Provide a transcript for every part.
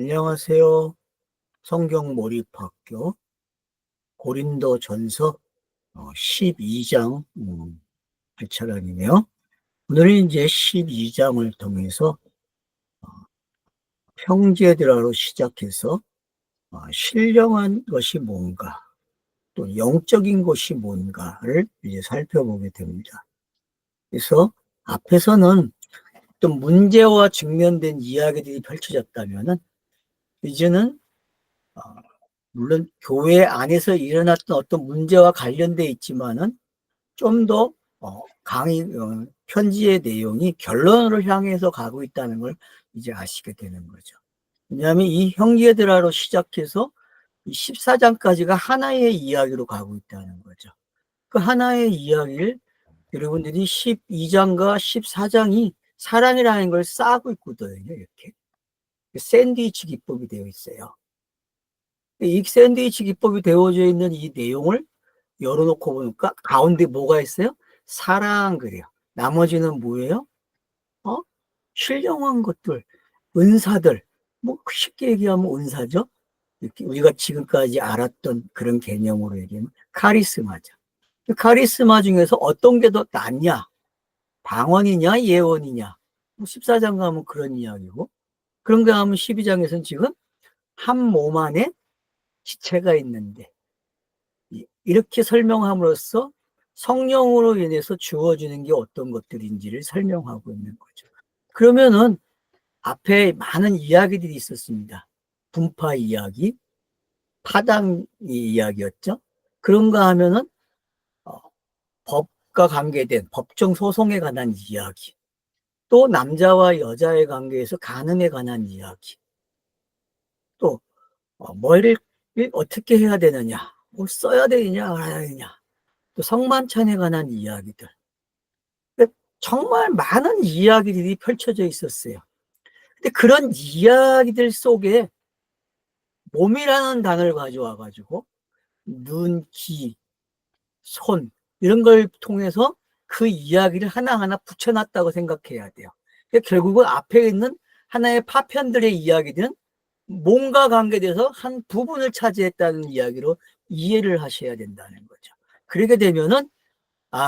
안녕하세요. 성경 몰입학교 고린도전서 12장 할 차례이네요. 오늘은 이제 12장을 통해서 형제들하로 시작해서 신령한 것이 뭔가, 또 영적인 것이 뭔가를 이제 살펴보게 됩니다. 그래서 앞에서는 어떤 문제와 직면된 이야기들이 펼쳐졌다면은 이제는 물론 교회 안에서 일어났던 어떤 문제와 관련돼 있지만은 좀 더 편지의 내용이 결론을 향해서 가고 있다는 걸 이제 아시게 되는 거죠. 왜냐하면 이 형제들하로 시작해서 14장까지가 하나의 이야기로 가고 있다는 거죠. 그 하나의 이야기를 여러분들이 12장과 14장이 사랑이라는 걸 쌓고 있거든요. 이렇게 샌드위치 기법이 되어 있어요. 이 샌드위치 기법이 되어져 있는 이 내용을 열어놓고 보니까 가운데 뭐가 있어요? 사랑 그래요. 나머지는 뭐예요? 신령한 것들, 은사들. 뭐 쉽게 얘기하면 은사죠. 이렇게 우리가 지금까지 알았던 그런 개념으로 얘기하면 카리스마죠. 그 카리스마 중에서 어떤 게 더 낫냐? 방언이냐, 예언이냐? 14장 가면 그런 이야기고, 그런가 하면 12장에서는 지금 한 몸 안에 지체가 있는데, 이렇게 설명함으로써 성령으로 인해서 주어지는 게 어떤 것들인지를 설명하고 있는 거죠. 그러면은 앞에 많은 이야기들이 있었습니다. 분파 이야기, 파당 이야기였죠. 그런가 하면은 법과 관계된 법정 소송에 관한 이야기, 또 남자와 여자의 관계에서 간음에 관한 이야기, 또 뭐를 어떻게 해야 되느냐, 뭐 써야 되느냐 말아야 되느냐, 또 성만찬에 관한 이야기들. 정말 많은 이야기들이 펼쳐져 있었어요. 근데 그런 이야기들 속에 몸이라는 단어를 가져와가지고 눈, 귀, 손 이런 걸 통해서 그 이야기를 하나하나 붙여놨다고 생각해야 돼요. 그러니까 결국은 앞에 있는 하나의 파편들의 이야기들은 몸과 관계돼서 한 부분을 차지했다는 이야기로 이해를 하셔야 된다는 거죠. 그렇게 되면은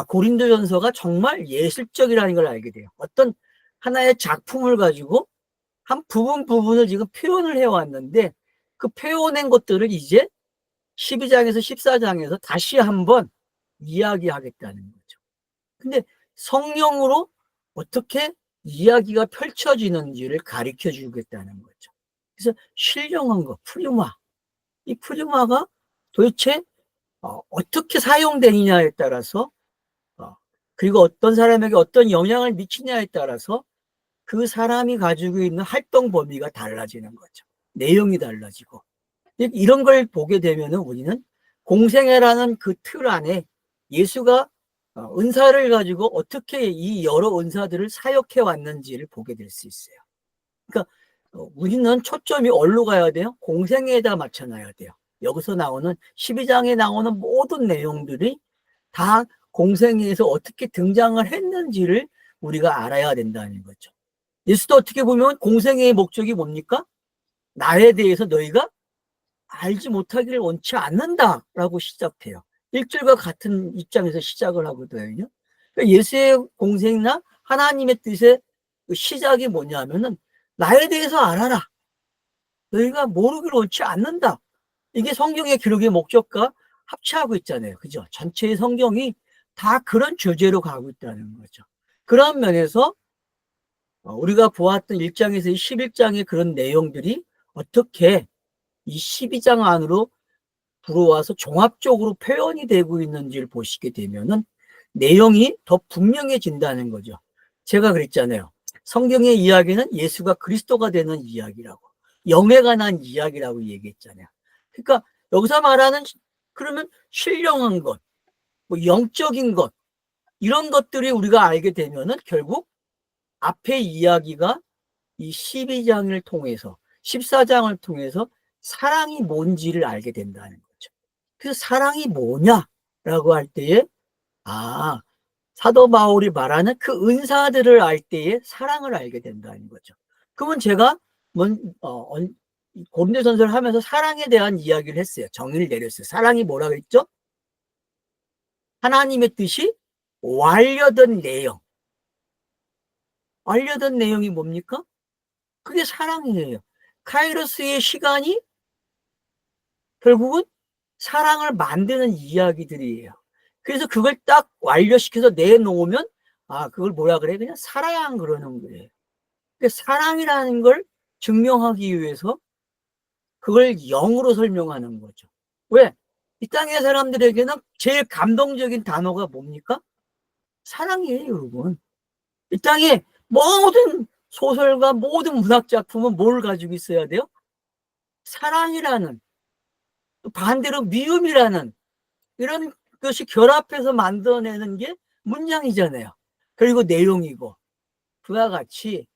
고린도전서가 정말 예술적이라는 걸 알게 돼요. 어떤 하나의 작품을 가지고 한 부분을 지금 표현을 해왔는데 그 표현한 것들을 이제 12장에서 14장에서 다시 한번 이야기하겠다는 거죠. 근데 성령으로 어떻게 이야기가 펼쳐지는지를 가르쳐 주겠다는 거죠. 그래서 신령한 거, 프리마. 이 프리마가 도대체 어떻게 사용되느냐에 따라서 그리고 어떤 사람에게 어떤 영향을 미치냐에 따라서 그 사람이 가지고 있는 활동 범위가 달라지는 거죠. 내용이 달라지고. 이런 걸 보게 되면 우리는 공생애라는 그 틀 안에 예수가 은사를 가지고 어떻게 이 여러 은사들을 사역해 왔는지를 보게 될 수 있어요. 그러니까 우리는 초점이 어디로 가야 돼요? 공생애에다 맞춰놔야 돼요. 여기서 나오는 12장에 나오는 모든 내용들이 다 공생애에서 어떻게 등장을 했는지를 우리가 알아야 된다는 거죠. 예수도 어떻게 보면 공생애의 목적이 뭡니까? 나에 대해서 너희가 알지 못하기를 원치 않는다라고 시작해요. 1절과 같은 입장에서 시작을 하거든요. 그러니까 예수의 공생이나 하나님의 뜻의 시작이 뭐냐면은 나에 대해서 알아라. 너희가 모르기를 원치 않는다. 이게 성경의 기록의 목적과 합치하고 있잖아요. 그죠? 전체의 성경이 다 그런 주제로 가고 있다는 거죠. 그런 면에서 우리가 보았던 1장에서 11장의 그런 내용들이 어떻게 이 12장 안으로 들어와서 종합적으로 표현이 되고 있는지를 보시게 되면은 내용이 더 분명해진다는 거죠. 제가 그랬잖아요. 성경의 이야기는 예수가 그리스도가 되는 이야기라고, 영에 관한 이야기라고 얘기했잖아요. 그러니까 여기서 말하는 그러면 신령한 것, 뭐 영적인 것 이런 것들이 우리가 알게 되면은 결국 앞에 이야기가 이 12장을 통해서 14장을 통해서 사랑이 뭔지를 알게 된다는 거죠. 그래서 사랑이 뭐냐라고 할 때에 사도 바울이 말하는 그 은사들을 알 때에 사랑을 알게 된다는 거죠. 그러면 제가 고린도전서를 하면서 사랑에 대한 이야기를 했어요. 정의를 내렸어요. 사랑이 뭐라 그랬죠? 하나님의 뜻이 완료된 내용. 완료된 내용이 뭡니까? 그게 사랑이에요. 카이로스의 시간이 결국은 사랑을 만드는 이야기들이에요. 그래서 그걸 딱 완료시켜서 내놓으면 그걸 뭐라 그래? 그냥 사랑 그러는 거예요. 그러니까 사랑이라는 걸 증명하기 위해서 그걸 영으로 설명하는 거죠. 왜? 이 땅의 사람들에게는 제일 감동적인 단어가 뭡니까? 사랑이에요, 여러분. 이 땅에 모든 소설과 모든 문학작품은 뭘 가지고 있어야 돼요? 사랑이라는, 또 반대로 미움이라는 이런 것이 결합해서 만들어내는 게 문장이잖아요. 그리고 내용이고. 그와 같이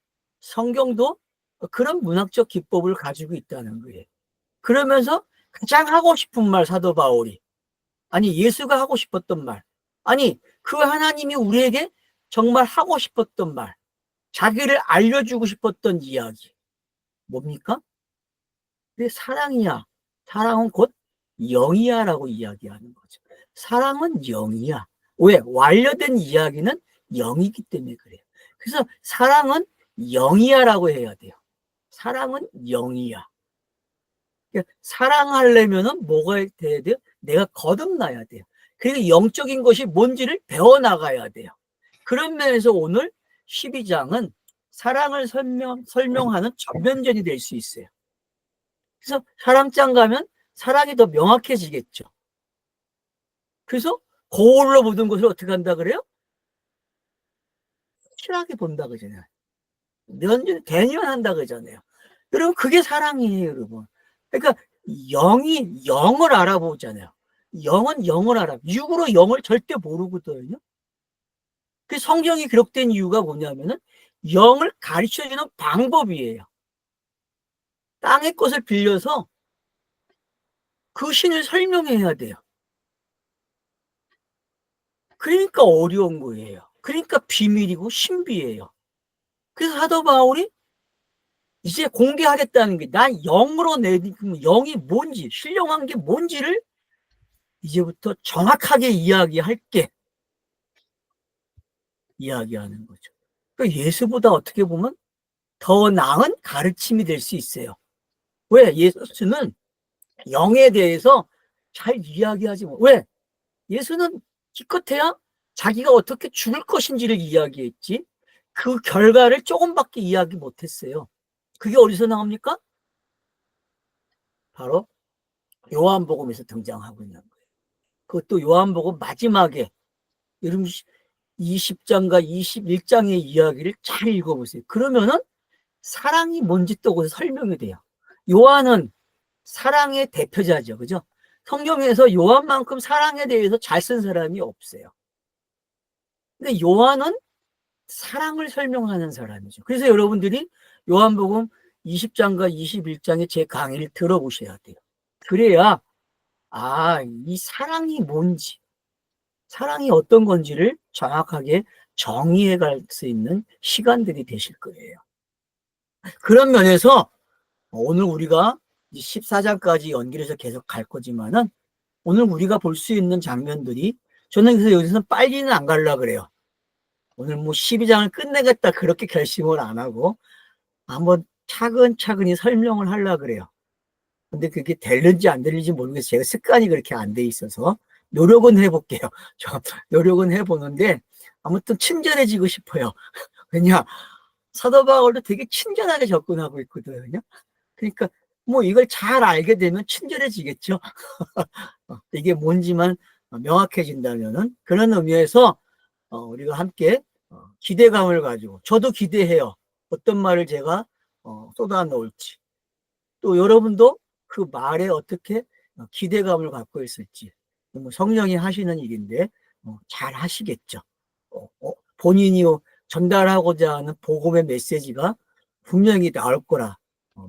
성경도 그런 문학적 기법을 가지고 있다는 거예요. 그러면서 가장 하고 싶은 말, 사도 바울이, 아니 예수가 하고 싶었던 말, 아니 그 하나님이 우리에게 정말 하고 싶었던 말, 자기를 알려주고 싶었던 이야기 뭡니까? 그게 사랑이야. 사랑은 곧 영이야 라고 이야기하는 거죠. 사랑은 영이야. 왜? 완료된 이야기는 영이기 때문에 그래요. 그래서 사랑은 영이야 라고 해야 돼요. 사랑은 영이야. 그러니까 사랑하려면은 뭐가 돼야 돼요? 내가 거듭나야 돼요. 그리고 영적인 것이 뭔지를 배워나가야 돼요. 그런 면에서 오늘 12장은 사랑을 설명하는 전면전이 될 수 있어요. 그래서 사랑장 가면 사랑이 더 명확해지겠죠. 그래서 거울로 모든 것을 어떻게 한다 그래요? 확실하게 본다 그러잖아요. 대면한다 그러잖아요. 여러분 그게 사랑이에요, 여러분. 그러니까 영을 알아보잖아요. 영은 영을 알아. 육으로 영을 절대 모르거든요. 그 성경이 기록된 이유가 뭐냐면은 영을 가르쳐주는 방법이에요. 땅의 것을 빌려서 그 신을 설명해야 돼요. 그러니까 어려운 거예요. 그러니까 비밀이고 신비예요. 그래서 사도 바울이 이제 공개하겠다는 게, 난 영으로 영이 뭔지, 신령한 게 뭔지를 이제부터 정확하게 이야기할게. 이야기하는 거죠. 그러니까 예수보다 어떻게 보면 더 나은 가르침이 될 수 있어요. 왜? 예수는 영에 대해서 잘 이야기하지 못. 왜? 예수는 기껏해야 자기가 어떻게 죽을 것인지를 이야기했지 그 결과를 조금밖에 이야기 못했어요. 그게 어디서 나옵니까? 바로 요한복음에서 등장하고 있는 거예요. 그것도 요한복음 마지막에 여러분 20장과 21장의 이야기를 잘 읽어보세요. 그러면은 사랑이 뭔지 또 거기서 설명이 돼요. 요한은 사랑의 대표자죠. 그죠? 성경에서 요한만큼 사랑에 대해서 잘 쓴 사람이 없어요. 근데 요한은 사랑을 설명하는 사람이죠. 그래서 여러분들이 요한복음 20장과 21장의 제 강의를 들어보셔야 돼요. 그래야 이 사랑이 뭔지, 사랑이 어떤 건지를 정확하게 정의해 갈 수 있는 시간들이 되실 거예요. 그런 면에서 오늘 우리가 14장까지 연결해서 계속 갈 거지만은 오늘 우리가 볼 수 있는 장면들이, 저는 그래서 여기서 빨리는 안 가려고 그래요. 오늘 뭐 12장을 끝내겠다 그렇게 결심을 안 하고 한번 차근차근히 설명을 하려고 그래요. 근데 그게 될는지 안 될는지 모르겠어요. 제가 습관이 그렇게 안 돼 있어서 노력은 해볼게요. 저 노력은 해보는데 아무튼 친절해지고 싶어요. 왜냐, 사도 바울도 되게 친절하게 접근하고 있거든요. 그러니까 뭐 이걸 잘 알게 되면 친절해지겠죠. 이게 뭔지만 명확해진다면은, 그런 의미에서 우리가 함께 기대감을 가지고, 저도 기대해요. 어떤 말을 제가 쏟아 놓을지, 또 여러분도 그 말에 어떻게 기대감을 갖고 있을지, 뭐 성령이 하시는 일인데 잘 하시겠죠. 본인이 전달하고자 하는 복음의 메시지가 분명히 나올 거라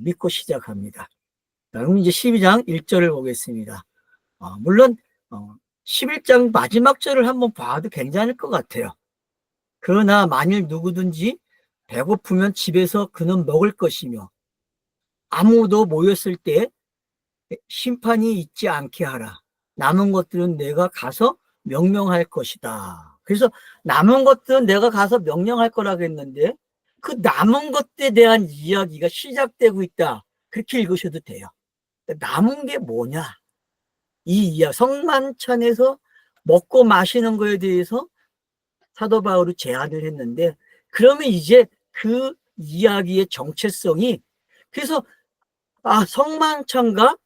믿고 시작합니다. 그럼 이제 12장 1절을 보겠습니다. 물론 11장 마지막 절을 한번 봐도 괜찮을 것 같아요. 그러나 만일 누구든지 배고프면 집에서 그는 먹을 것이며 아무도 모였을 때 심판이 있지 않게 하라. 남은 것들은 내가 가서 명령할 것이다. 그래서 남은 것들은 내가 가서 명령할 거라고 했는데 그 남은 것에 대한 이야기가 시작되고 있다. 그렇게 읽으셔도 돼요. 남은 게 뭐냐? 이 이야기, 성만찬에서 먹고 마시는 거에 대해서 사도 바울이 제안을 했는데 그러면 이제 그 이야기의 정체성이 그래서 성만찬과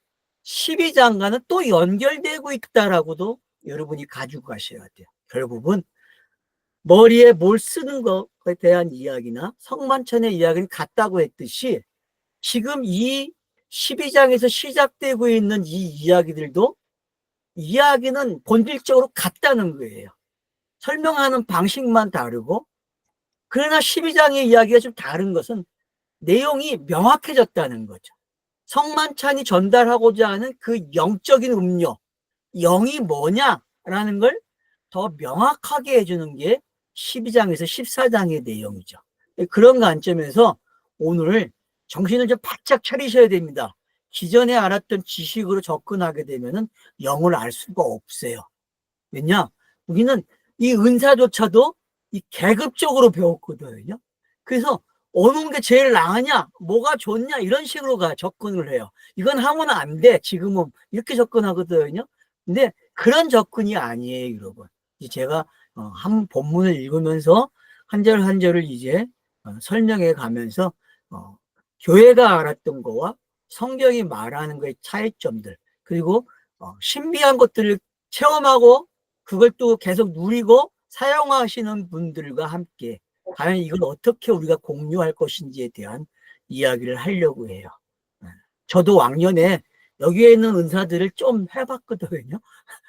12장과는 또 연결되고 있다라고도 여러분이 가지고 가셔야 돼요. 결국은 머리에 뭘 쓰는 것에 대한 이야기나 성만찬의 이야기는 같다고 했듯이 지금 이 12장에서 시작되고 있는 이 이야기들도 이야기는 본질적으로 같다는 거예요. 설명하는 방식만 다르고 그러나 12장의 이야기가 좀 다른 것은 내용이 명확해졌다는 거죠. 성만찬이 전달하고자 하는 그 영적인 음료, 영이 뭐냐라는 걸 더 명확하게 해주는 게 12장에서 14장의 내용이죠. 그런 관점에서 오늘 정신을 좀 바짝 차리셔야 됩니다. 기존에 알았던 지식으로 접근하게 되면 영을 알 수가 없어요. 왜냐? 우리는 이 은사조차도 이 계급적으로 배웠거든요. 그래서 어느 게 제일 나으냐, 뭐가 좋냐 이런 식으로 접근을 해요. 이건 하면 안 돼. 지금은 이렇게 접근하거든요. 근데 그런 접근이 아니에요, 여러분. 제가 한 본문을 읽으면서 한 절 한 절을 이제 설명해 가면서 교회가 알았던 거와 성경이 말하는 거의 차이점들 그리고 신비한 것들을 체험하고 그걸 또 계속 누리고 사용하시는 분들과 함께 과연 이걸 어떻게 우리가 공유할 것인지에 대한 이야기를 하려고 해요. 저도 왕년에 여기에 있는 은사들을 좀 해봤거든요.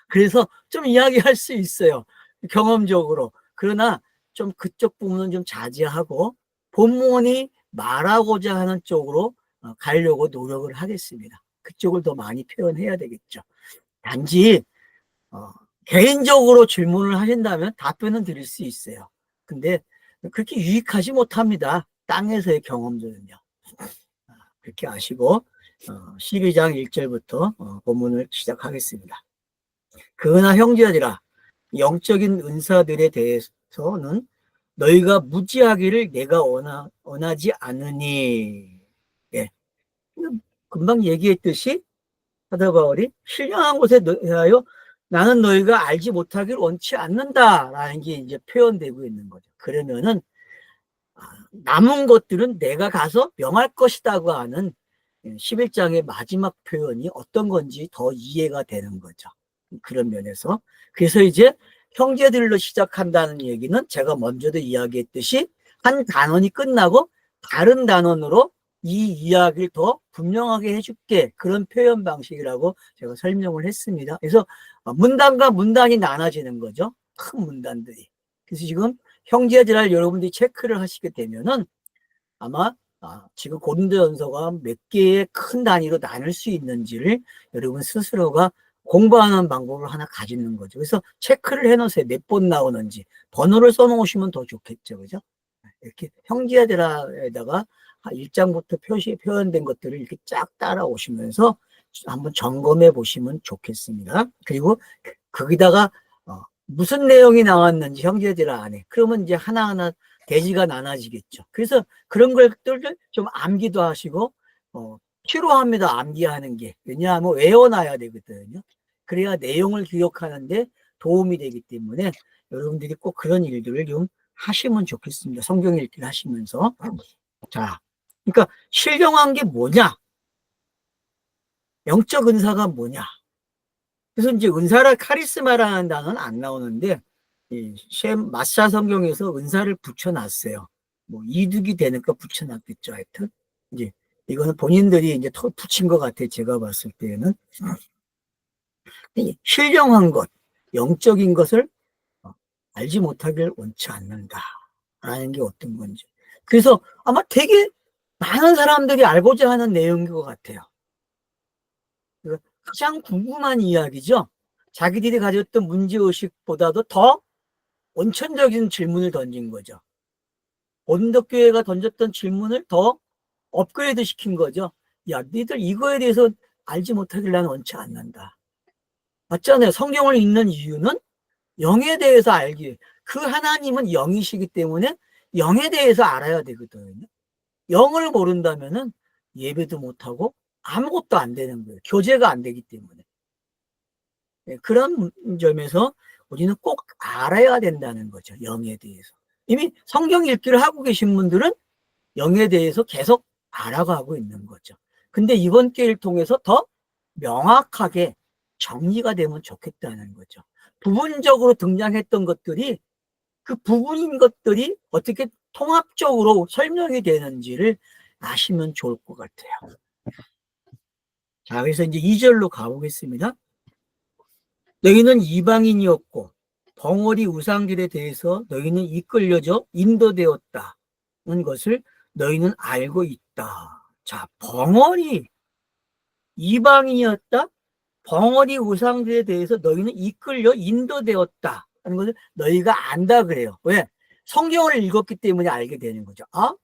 그래서 좀 이야기할 수 있어요. 경험적으로. 그러나 좀 그쪽 부분은 좀 자제하고 본문이 말하고자 하는 쪽으로 가려고 노력을 하겠습니다. 그쪽을 더 많이 표현해야 되겠죠. 단지 개인적으로 질문을 하신다면 답변은 드릴 수 있어요. 근데 그렇게 유익하지 못합니다. 땅에서의 경험들은요. 그렇게 아시고 12장 1절부터 본문을 시작하겠습니다. 그러나 형제들아 영적인 은사들에 대해서는 너희가 무지하기를 내가 원하지 않으니. 예. 금방 얘기했듯이 사도 바울이 신령한 것에 대하여 나는 너희가 알지 못하기를 원치 않는다라는 게 이제 표현되고 있는 거죠. 그러면은 남은 것들은 내가 가서 명할 것이다고 하는 11장의 마지막 표현이 어떤 건지 더 이해가 되는 거죠. 그런 면에서. 그래서 이제 형제들로 시작한다는 얘기는 제가 먼저도 이야기했듯이 한 단원이 끝나고 다른 단원으로 이 이야기를 더 분명하게 해줄게. 그런 표현 방식이라고 제가 설명을 했습니다. 그래서 문단과 문단이 나눠지는 거죠. 큰 문단들이. 그래서 지금 형제들을 여러분들이 체크를 하시게 되면은 아마 지금 고린도전서가 몇 개의 큰 단위로 나눌 수 있는지를 여러분 스스로가 공부하는 방법을 하나 가지는 거죠. 그래서 체크를 해놓으세요. 몇 번 나오는지. 번호를 써놓으시면 더 좋겠죠. 그죠? 이렇게 형제들에다가 1장부터 표현된 것들을 이렇게 쫙 따라오시면서 한번 점검해 보시면 좋겠습니다. 그리고 거기다가 무슨 내용이 나왔는지 형제들 안에 그러면 이제 하나하나 대지가 나눠지겠죠. 그래서 그런 것들을 좀 암기도 하시고 필요합니다. 암기하는 게. 왜냐하면 외워놔야 되거든요. 그래야 내용을 기억하는데 도움이 되기 때문에 여러분들이 꼭 그런 일들을 좀 하시면 좋겠습니다. 성경 읽기를 하시면서. 자, 그러니까 신령한 게 뭐냐? 영적 은사가 뭐냐? 그래서 이제 은사라 카리스마라는 단어는 안 나오는데 마사 성경에서 은사를 붙여놨어요. 뭐 이득이 되니까 붙여놨겠죠. 하여튼 이제 이거는 본인들이 이제 붙인 것 같아요. 제가 봤을 때는 신령한 것, 영적인 것을 알지 못하길 원치 않는다라는 게 어떤 건지. 그래서 아마 되게 많은 사람들이 알고자 하는 내용인 것 같아요. 가장 궁금한 이야기죠. 자기들이 가졌던 문제의식보다도 더 원천적인 질문을 던진 거죠. 온덕교회가 던졌던 질문을 더 업그레이드 시킨 거죠. 야, 니들 이거에 대해서 알지 못하길 나는 원치 않는다. 맞잖아요. 성경을 읽는 이유는 영에 대해서 알기. 그 하나님은 영이시기 때문에 영에 대해서 알아야 되거든요. 영을 모른다면은 예배도 못하고 아무것도 안 되는 거예요. 교제가 안 되기 때문에. 그런 점에서 우리는 꼭 알아야 된다는 거죠. 영에 대해서. 이미 성경 읽기를 하고 계신 분들은 영에 대해서 계속 알아가고 있는 거죠. 근데 이번 기회를 통해서 더 명확하게 정리가 되면 좋겠다는 거죠. 부분적으로 등장했던 것들이 그 부분인 것들이 어떻게 통합적으로 설명이 되는지를 아시면 좋을 것 같아요. 자, 그래서 이제 2절로 가보겠습니다. 너희는 이방인이었고 벙어리 우상들에 대해서 너희는 이끌려져 인도되었다는 것을 너희는 알고 있다. 자, 벙어리 이방인이었다. 벙어리 우상들에 대해서 너희는 이끌려 인도되었다 하는 것을 너희가 안다 그래요. 왜? 성경을 읽었기 때문에 알게 되는 거죠. 아,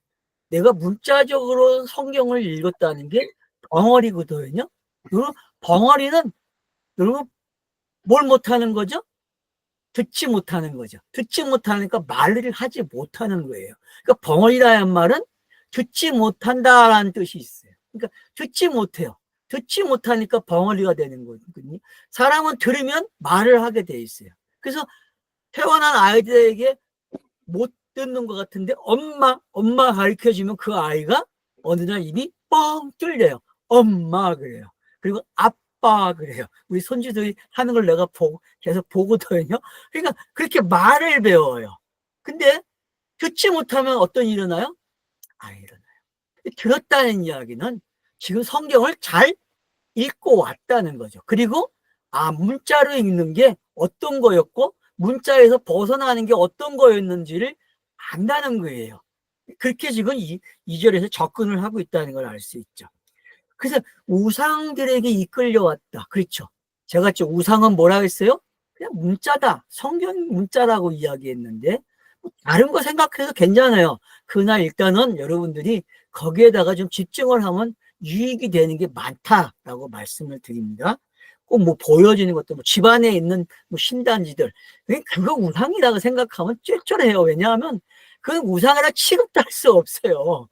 내가 문자적으로 성경을 읽었다는 게 벙어리거든요. 그리고 벙어리는 여러분 뭘 못하는 거죠? 듣지 못하는 거죠. 듣지 못하니까 말을 하지 못하는 거예요. 그러니까 벙어리라는 말은 듣지 못한다라는 뜻이 있어요. 그러니까 듣지 못해요. 듣지 못하니까 벙어리가 되는 거거든요. 사람은 들으면 말을 하게 돼 있어요. 그래서 태어난 아이들에게 못 듣는 것 같은데 엄마 가르쳐주면 그 아이가 어느 날 입이 뻥 뚫려요. 엄마 그래요. 그리고 아빠 그래요. 우리 손주들이 하는 걸 내가 계속 보거든요. 그러니까 그렇게 말을 배워요. 근데 듣지 못하면 어떤 일이 일어나요? 안 일어나요. 들었다는 이야기는 지금 성경을 잘 읽고 왔다는 거죠. 그리고 문자로 읽는 게 어떤 거였고 문자에서 벗어나는 게 어떤 거였는지를 안다는 거예요. 그렇게 지금 2절에서 접근을 하고 있다는 걸 알 수 있죠. 그래서 우상들에게 이끌려왔다. 그렇죠. 제가 저 우상은 뭐라 했어요? 그냥 문자다. 성경 문자라고 이야기했는데 다른 거 생각해도 괜찮아요. 그날 일단은 여러분들이 거기에다가 좀 집중을 하면 유익이 되는 게 많다라고 말씀을 드립니다. 꼭 뭐 보여지는 것도 뭐 집안에 있는 뭐 신단지들 그거 우상이라고 생각하면 쩔쩔해요. 왜냐하면 그건 우상이라 취급도 할 수 없어요.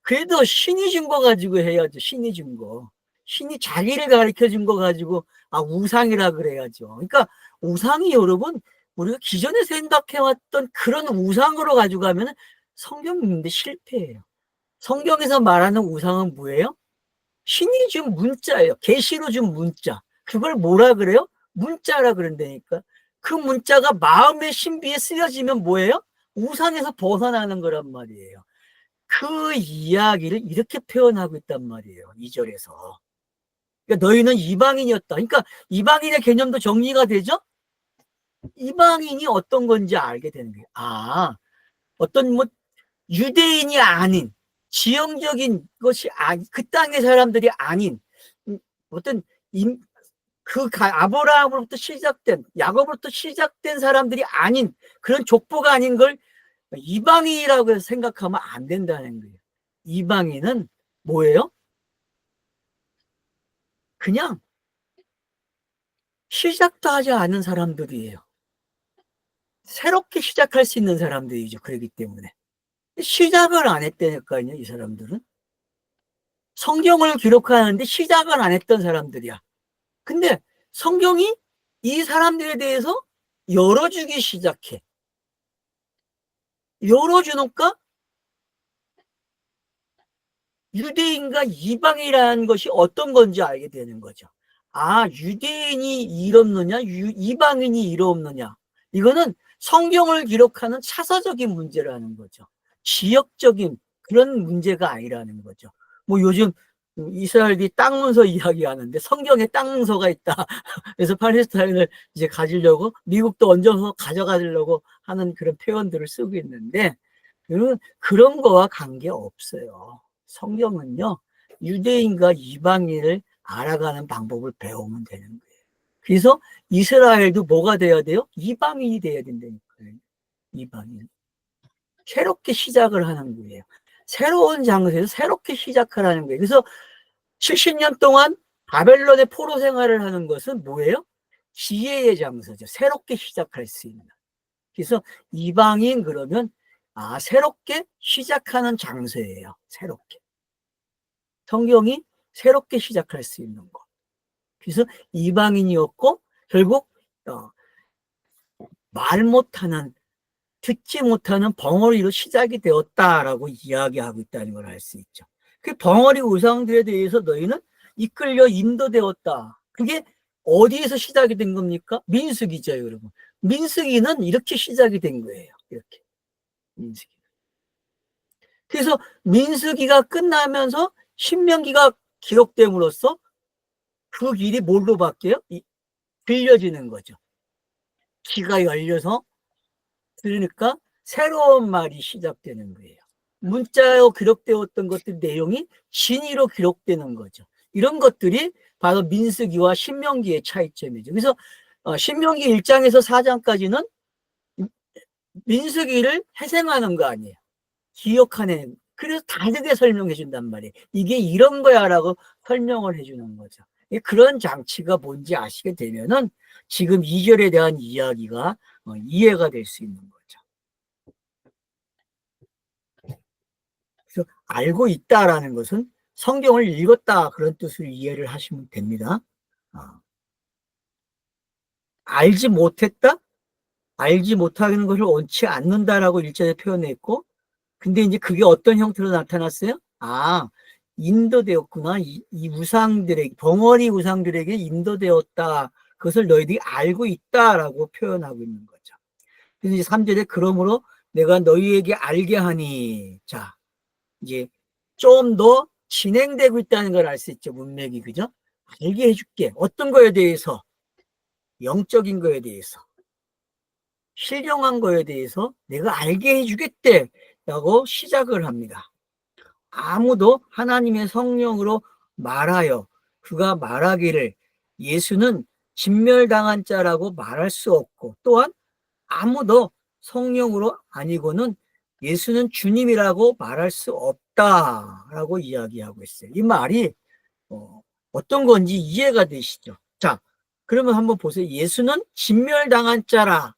그래도 신이 준 거 가지고 해야죠. 신이 준 거. 신이 자기를 가르쳐 준 거 가지고 우상이라 그래야죠. 그러니까 우상이 여러분 우리가 기존에 생각해왔던 그런 우상으로 가져가면 성경 읽는데 실패해요. 성경에서 말하는 우상은 뭐예요? 신이 준 문자예요. 계시로 준 문자. 그걸 뭐라 그래요? 문자라 그런다니까. 그 문자가 마음의 신비에 쓰여지면 뭐예요? 우상에서 벗어나는 거란 말이에요. 그 이야기를 이렇게 표현하고 있단 말이에요. 2절에서. 그러니까 너희는 이방인이었다. 그러니까 이방인의 개념도 정리가 되죠? 이방인이 어떤 건지 알게 되는 거예요. 어떤 뭐 유대인이 아닌 지형적인 것이 그 땅의 사람들이 아닌 어떤 아브라함으로부터 시작된 야곱으로부터 시작된 사람들이 아닌 그런 족보가 아닌 걸 이방인이라고 생각하면 안 된다는 거예요. 이방인은 뭐예요? 그냥 시작도 하지 않은 사람들이에요. 새롭게 시작할 수 있는 사람들이죠. 그렇기 때문에 시작을 안 했다니까요. 이 사람들은 성경을 기록하는데 시작을 안 했던 사람들이야. 근데 성경이 이 사람들에 대해서 열어주기 시작해. 열어주니까 유대인과 이방이라는 것이 어떤 건지 알게 되는 거죠. 유대인이 이롭느냐, 이방인이 이롭느냐. 이거는 성경을 기록하는 차사적인 문제라는 거죠. 지역적인 그런 문제가 아니라는 거죠. 뭐 요즘 이스라엘이 땅 문서 이야기하는데 성경에 땅 문서가 있다. 그래서 팔레스타인을 이제 가지려고 미국도 얹어서 가져가려고 하는 그런 표현들을 쓰고 있는데 그런 거와 관계없어요. 성경은요, 유대인과 이방인을 알아가는 방법을 배우면 되는 거예요. 그래서 이스라엘도 뭐가 돼야 돼요? 이방인이 돼야 된다니까요. 이방인. 새롭게 시작을 하는 거예요. 새로운 장소에서 새롭게 시작하라는 거예요. 그래서 70년 동안 바벨론의 포로 생활을 하는 것은 뭐예요? 지혜의 장소죠. 새롭게 시작할 수 있는. 그래서 이방인 그러면 새롭게 시작하는 장소예요. 새롭게. 성경이 새롭게 시작할 수 있는 것. 그래서 이방인이었고 결국 말 못하는, 듣지 못하는 벙어리로 시작이 되었다라고 이야기하고 있다는 걸 알 수 있죠. 그 벙어리 우상들에 대해서 너희는 이끌려 인도되었다. 그게 어디에서 시작이 된 겁니까? 민수기죠, 여러분. 민수기는 이렇게 시작이 된 거예요. 이렇게. 민수기. 그래서 민수기가 끝나면서 신명기가 기록됨으로써 그 길이 뭘로 바뀌어요? 들려지는 거죠. 귀가 열려서 들으니까 새로운 말이 시작되는 거예요. 문자로 기록되었던 것들 내용이 진위로 기록되는 거죠. 이런 것들이 바로 민수기와 신명기의 차이점이죠. 그래서 신명기 1장에서 4장까지는 민수기를 회생하는 거 아니에요. 기억하는. 그래서 다르게 설명해 준단 말이에요. 이게 이런 거야 라고 설명을 해주는 거죠. 그런 장치가 뭔지 아시게 되면은 지금 2절에 대한 이야기가 이해가 될 수 있는 거죠. 그래서 알고 있다라는 것은 성경을 읽었다 그런 뜻으로 이해를 하시면 됩니다. 알지 못했다? 알지 못하는 것을 원치 않는다라고 1절에 표현했고, 근데 이제 그게 어떤 형태로 나타났어요? 인도되었구나. 이 우상들에게, 벙어리 우상들에게 인도되었다. 그것을 너희들이 알고 있다라고 표현하고 있는 거죠. 그래서 이제 3절에 그러므로 내가 너희에게 알게 하니, 자, 이제 좀 더 진행되고 있다는 걸 알 수 있죠. 문맥이, 그죠? 알게 해줄게. 어떤 거에 대해서? 영적인 거에 대해서. 신령한 거에 대해서 내가 알게 해주겠대. 라고 시작을 합니다. 아무도 하나님의 성령으로 말하여 그가 말하기를 예수는 진멸당한 자라고 말할 수 없고, 또한 아무도 성령으로 아니고는 예수는 주님이라고 말할 수 없다라고 이야기하고 있어요. 이 말이 어떤 건지 이해가 되시죠? 자, 그러면 한번 보세요. 예수는 진멸당한 자라.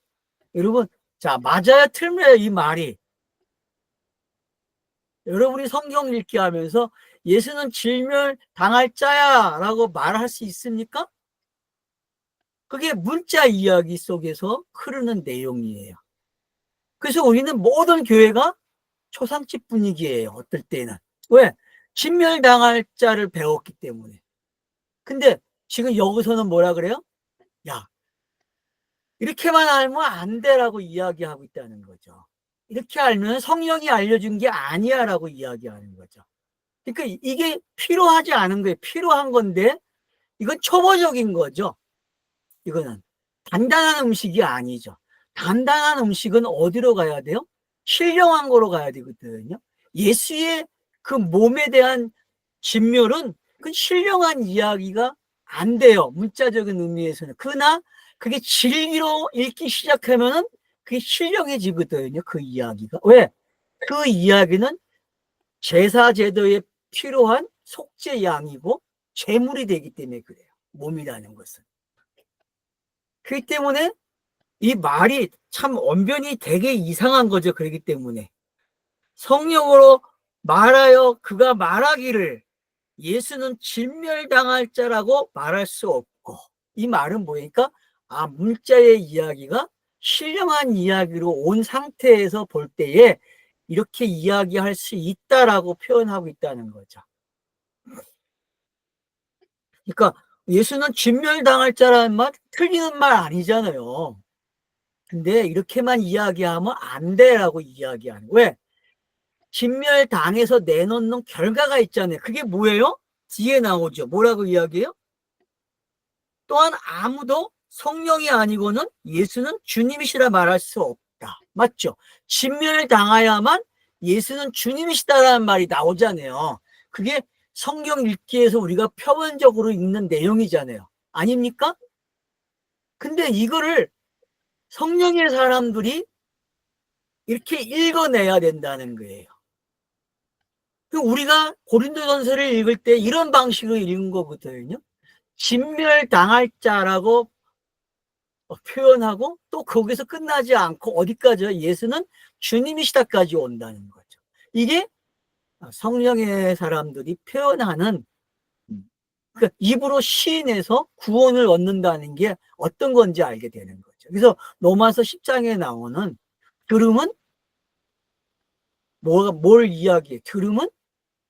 여러분, 자, 맞아요, 틀려요, 이 말이? 여러분이 성경 읽기 하면서 예수는 진멸당할 자야 라고 말할 수 있습니까? 그게 문자 이야기 속에서 흐르는 내용이에요. 그래서 우리는 모든 교회가 초상집 분위기예요. 어떨 때는. 왜? 진멸당할 자를 배웠기 때문에. 근데 지금 여기서는 뭐라 그래요? 야, 이렇게만 알면 안 돼라고 이야기하고 있다는 거죠. 이렇게 알면 성령이 알려준 게 아니야 라고 이야기하는 거죠. 그러니까 이게 필요하지 않은 거예요. 필요한 건데 이건 초보적인 거죠. 이거는 단단한 음식이 아니죠. 단단한 음식은 어디로 가야 돼요? 신령한 거로 가야 되거든요. 예수의 그 몸에 대한 진멸은 그 신령한 이야기가 안 돼요. 문자적인 의미에서는. 그러나 그게 진리로 읽기 시작하면은 그게 신령해지거든요. 그 이야기가. 왜? 그 이야기는 제사 제도에 필요한 속죄 양이고 제물이 되기 때문에 그래요. 몸이라는 것은. 그렇기 때문에 이 말이 참 언변이 되게 이상한 거죠. 그렇기 때문에 성령으로 말하여 그가 말하기를 예수는 진멸당할 자라고 말할 수 없고, 이 말은 뭐니까 문자의 이야기가 신령한 이야기로 온 상태에서 볼 때에 이렇게 이야기할 수 있다라고 표현하고 있다는 거죠. 그러니까 예수는 진멸당할 자라는 말 틀리는 말 아니잖아요. 근데 이렇게만 이야기하면 안 돼라고 이야기하는. 왜? 진멸당해서 내놓는 결과가 있잖아요. 그게 뭐예요? 뒤에 나오죠. 뭐라고 이야기해요? 또한 아무도 성령이 아니고는 예수는 주님이시라 말할 수 없다. 맞죠? 진멸당해야만 예수는 주님이시다라는 말이 나오잖아요. 그게 성경 읽기에서 우리가 표면적으로 읽는 내용이잖아요. 아닙니까? 근데 이거를 성령의 사람들이 이렇게 읽어내야 된다는 거예요. 우리가 고린도전서를 읽을 때 이런 방식으로 읽은 거거든요. 진멸당할 자라고 표현하고 또 거기서 끝나지 않고 어디까지요? 예수는 주님이시다까지 온다는 거죠. 이게 성령의 사람들이 표현하는 그러니까 입으로 시인해서 구원을 얻는다는 게 어떤 건지 알게 되는 거죠. 그래서 로마서 10장에 나오는 들음은 뭘 이야기해? 들음은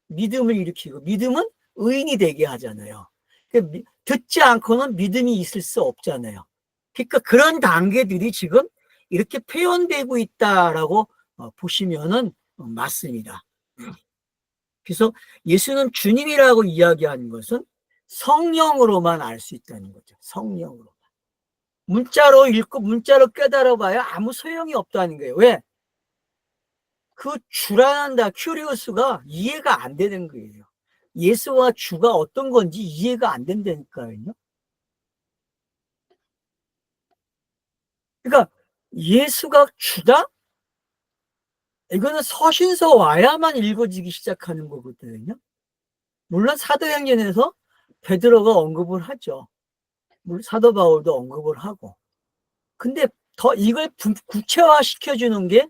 믿음을 일으키고 믿음은 의인이 되게 하잖아요. 그러니까 듣지 않고는 믿음이 있을 수 없잖아요. 그러니까 그런 단계들이 지금 이렇게 표현되고 있다라고 보시면은 맞습니다. 그래서 예수는 주님이라고 이야기하는 것은 성령으로만 알 수 있다는 거죠. 성령으로. 문자로 읽고 문자로 깨달아 봐야 아무 소용이 없다는 거예요. 왜? 그 주라는 큐리오스가 이해가 안 되는 거예요. 예수와 주가 어떤 건지 이해가 안 된다니까요. 그러니까 예수가 주다? 이거는 서신서 와야만 읽어지기 시작하는 거거든요. 물론 사도행전에서 베드로가 언급을 하죠. 물론 사도 바울도 언급을 하고. 근데 더 이걸 구체화 시켜주는 게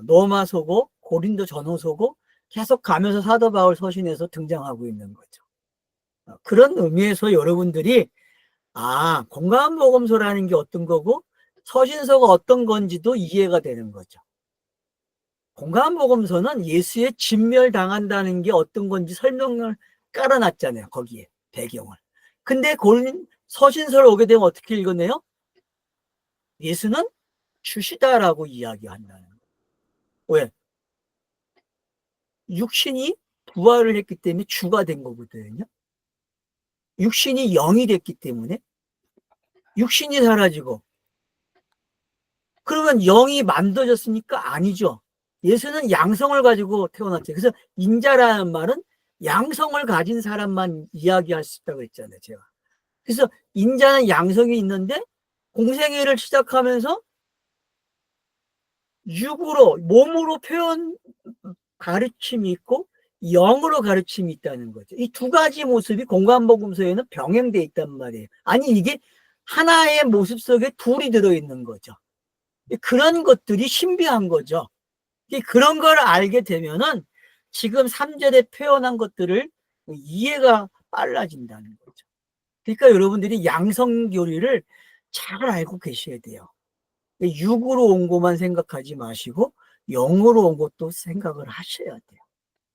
로마서고 고린도 전후서고 계속 가면서 사도 바울 서신에서 등장하고 있는 거죠. 그런 의미에서 여러분들이 공감복음서라는 게 어떤 거고 서신서가 어떤 건지도 이해가 되는 거죠. 공감복음서는 예수의 진멸당한다는 게 어떤 건지 설명을 깔아놨잖아요. 거기에 배경을. 근데 서신서를 오게 되면 어떻게 읽었네요? 예수는 주시다라고 이야기한다는 거예요. 왜? 육신이 부활을 했기 때문에 주가 된 거거든요. 육신이 영이 됐기 때문에 육신이 사라지고 그러면 영이 만들어졌습니까? 아니죠. 예수는 양성을 가지고 태어났죠. 그래서 인자라는 말은 양성을 가진 사람만 이야기할 수 있다고 했잖아요. 제가. 그래서 인자는 양성이 있는데 공생애를 시작하면서 육으로 몸으로 표현 가르침이 있고 영으로 가르침이 있다는 거죠. 이 두 가지 모습이 공관복음서에는 병행되어 있단 말이에요. 아니 이게 하나의 모습 속에 둘이 들어있는 거죠. 그런 것들이 신비한 거죠. 그런 걸 알게 되면은 지금 3절에 표현한 것들을 이해가 빨라진다는 거죠. 그러니까 여러분들이 양성교리를 잘 알고 계셔야 돼요. 육으로 온 것만 생각하지 마시고 영으로 온 것도 생각을 하셔야 돼요.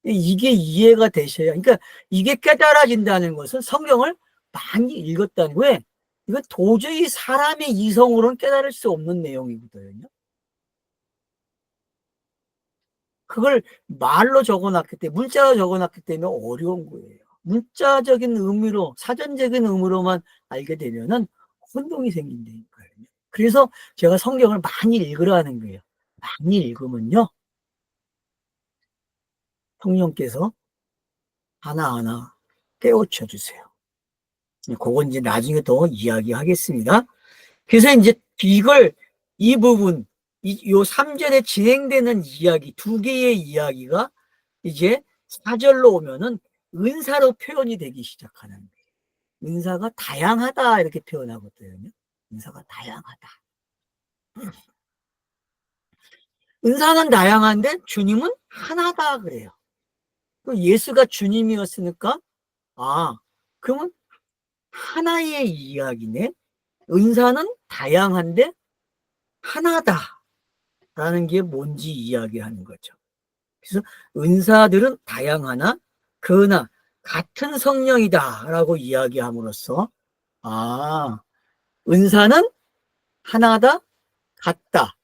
이게 이해가 되셔야, 그러니까 이게 깨달아진다는 것은 성경을 많이 읽었다는 거예요. 이건 도저히 사람의 이성으로는 깨달을 수 없는 내용이거든요. 그걸 말로 적어놨기 때문에, 문자로 적어놨기 때문에 어려운 거예요. 문자적인 의미로, 사전적인 의미로만 알게 되면은 혼동이 생긴다니까요. 그래서 제가 성경을 많이 읽으라는 거예요. 많이 읽으면요, 성령께서 하나하나 깨우쳐 주세요. 그건 이제 나중에 더 이야기하겠습니다. 그래서 이제 이 부분, 요 3절에 진행되는 이야기, 두 개의 이야기가 이제 4절로 오면은 은사로 표현이 되기 시작하는 거예요. 은사가 다양하다 이렇게 표현하거든요. 은사가 다양하다. 은사는 다양한데 주님은 하나다 그래요. 예수가 주님이었으니까 그러면 하나의 이야기네. 은사는 다양한데 하나다라는 게 뭔지 이야기하는 거죠. 그래서 은사들은 다양하나 그러나 같은 성령이다라고 이야기함으로써 은사는 하나다, 같다,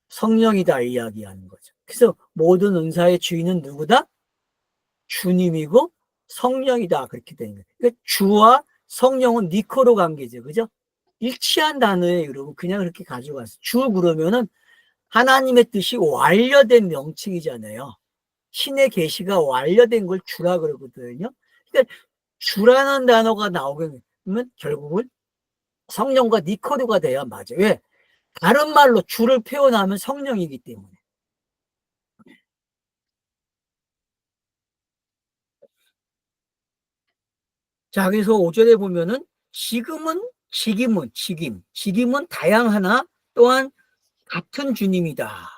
성령이다 이야기하는 거죠. 그래서 모든 은사의 주인은 누구다? 주님이고 성령이다 그렇게 되는 거예요. 그러니까 주와 성령은 니코로 관계죠. 그죠? 일치한 단어에 여러분 그냥 그렇게 가져갔어요. 주 그러면은 하나님의 뜻이 완료된 명칭이잖아요. 신의 계시가 완료된 걸 주라 그러거든요. 그러니까 주라는 단어가 나오게 되면 결국은 성령과 니코르가 돼야 맞아요. 왜? 다른 말로 주를 표현하면 성령이기 때문에. 자, 그래서 5절에 보면은 직임은 다양하나 또한 같은 주님이다.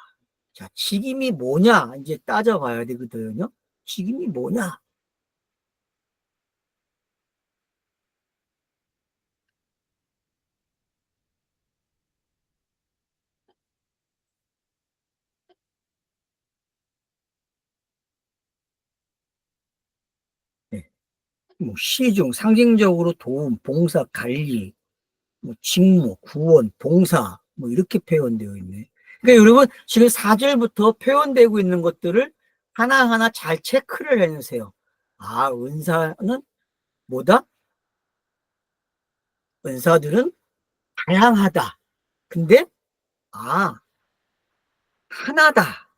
자, 직임이 뭐냐 이제 따져봐야 되거든요. 직임이 뭐냐? 네. 뭐 시중, 상징적으로 도움, 봉사, 관리, 뭐 직무, 구원, 봉사 뭐 이렇게 표현되어 있네. 그러니까 여러분 지금 4절부터 표현되고 있는 것들을 하나하나 잘 체크를 해놓으세요. 아, 은사는 뭐다? 은사들은 다양하다. 근데 아, 하나다.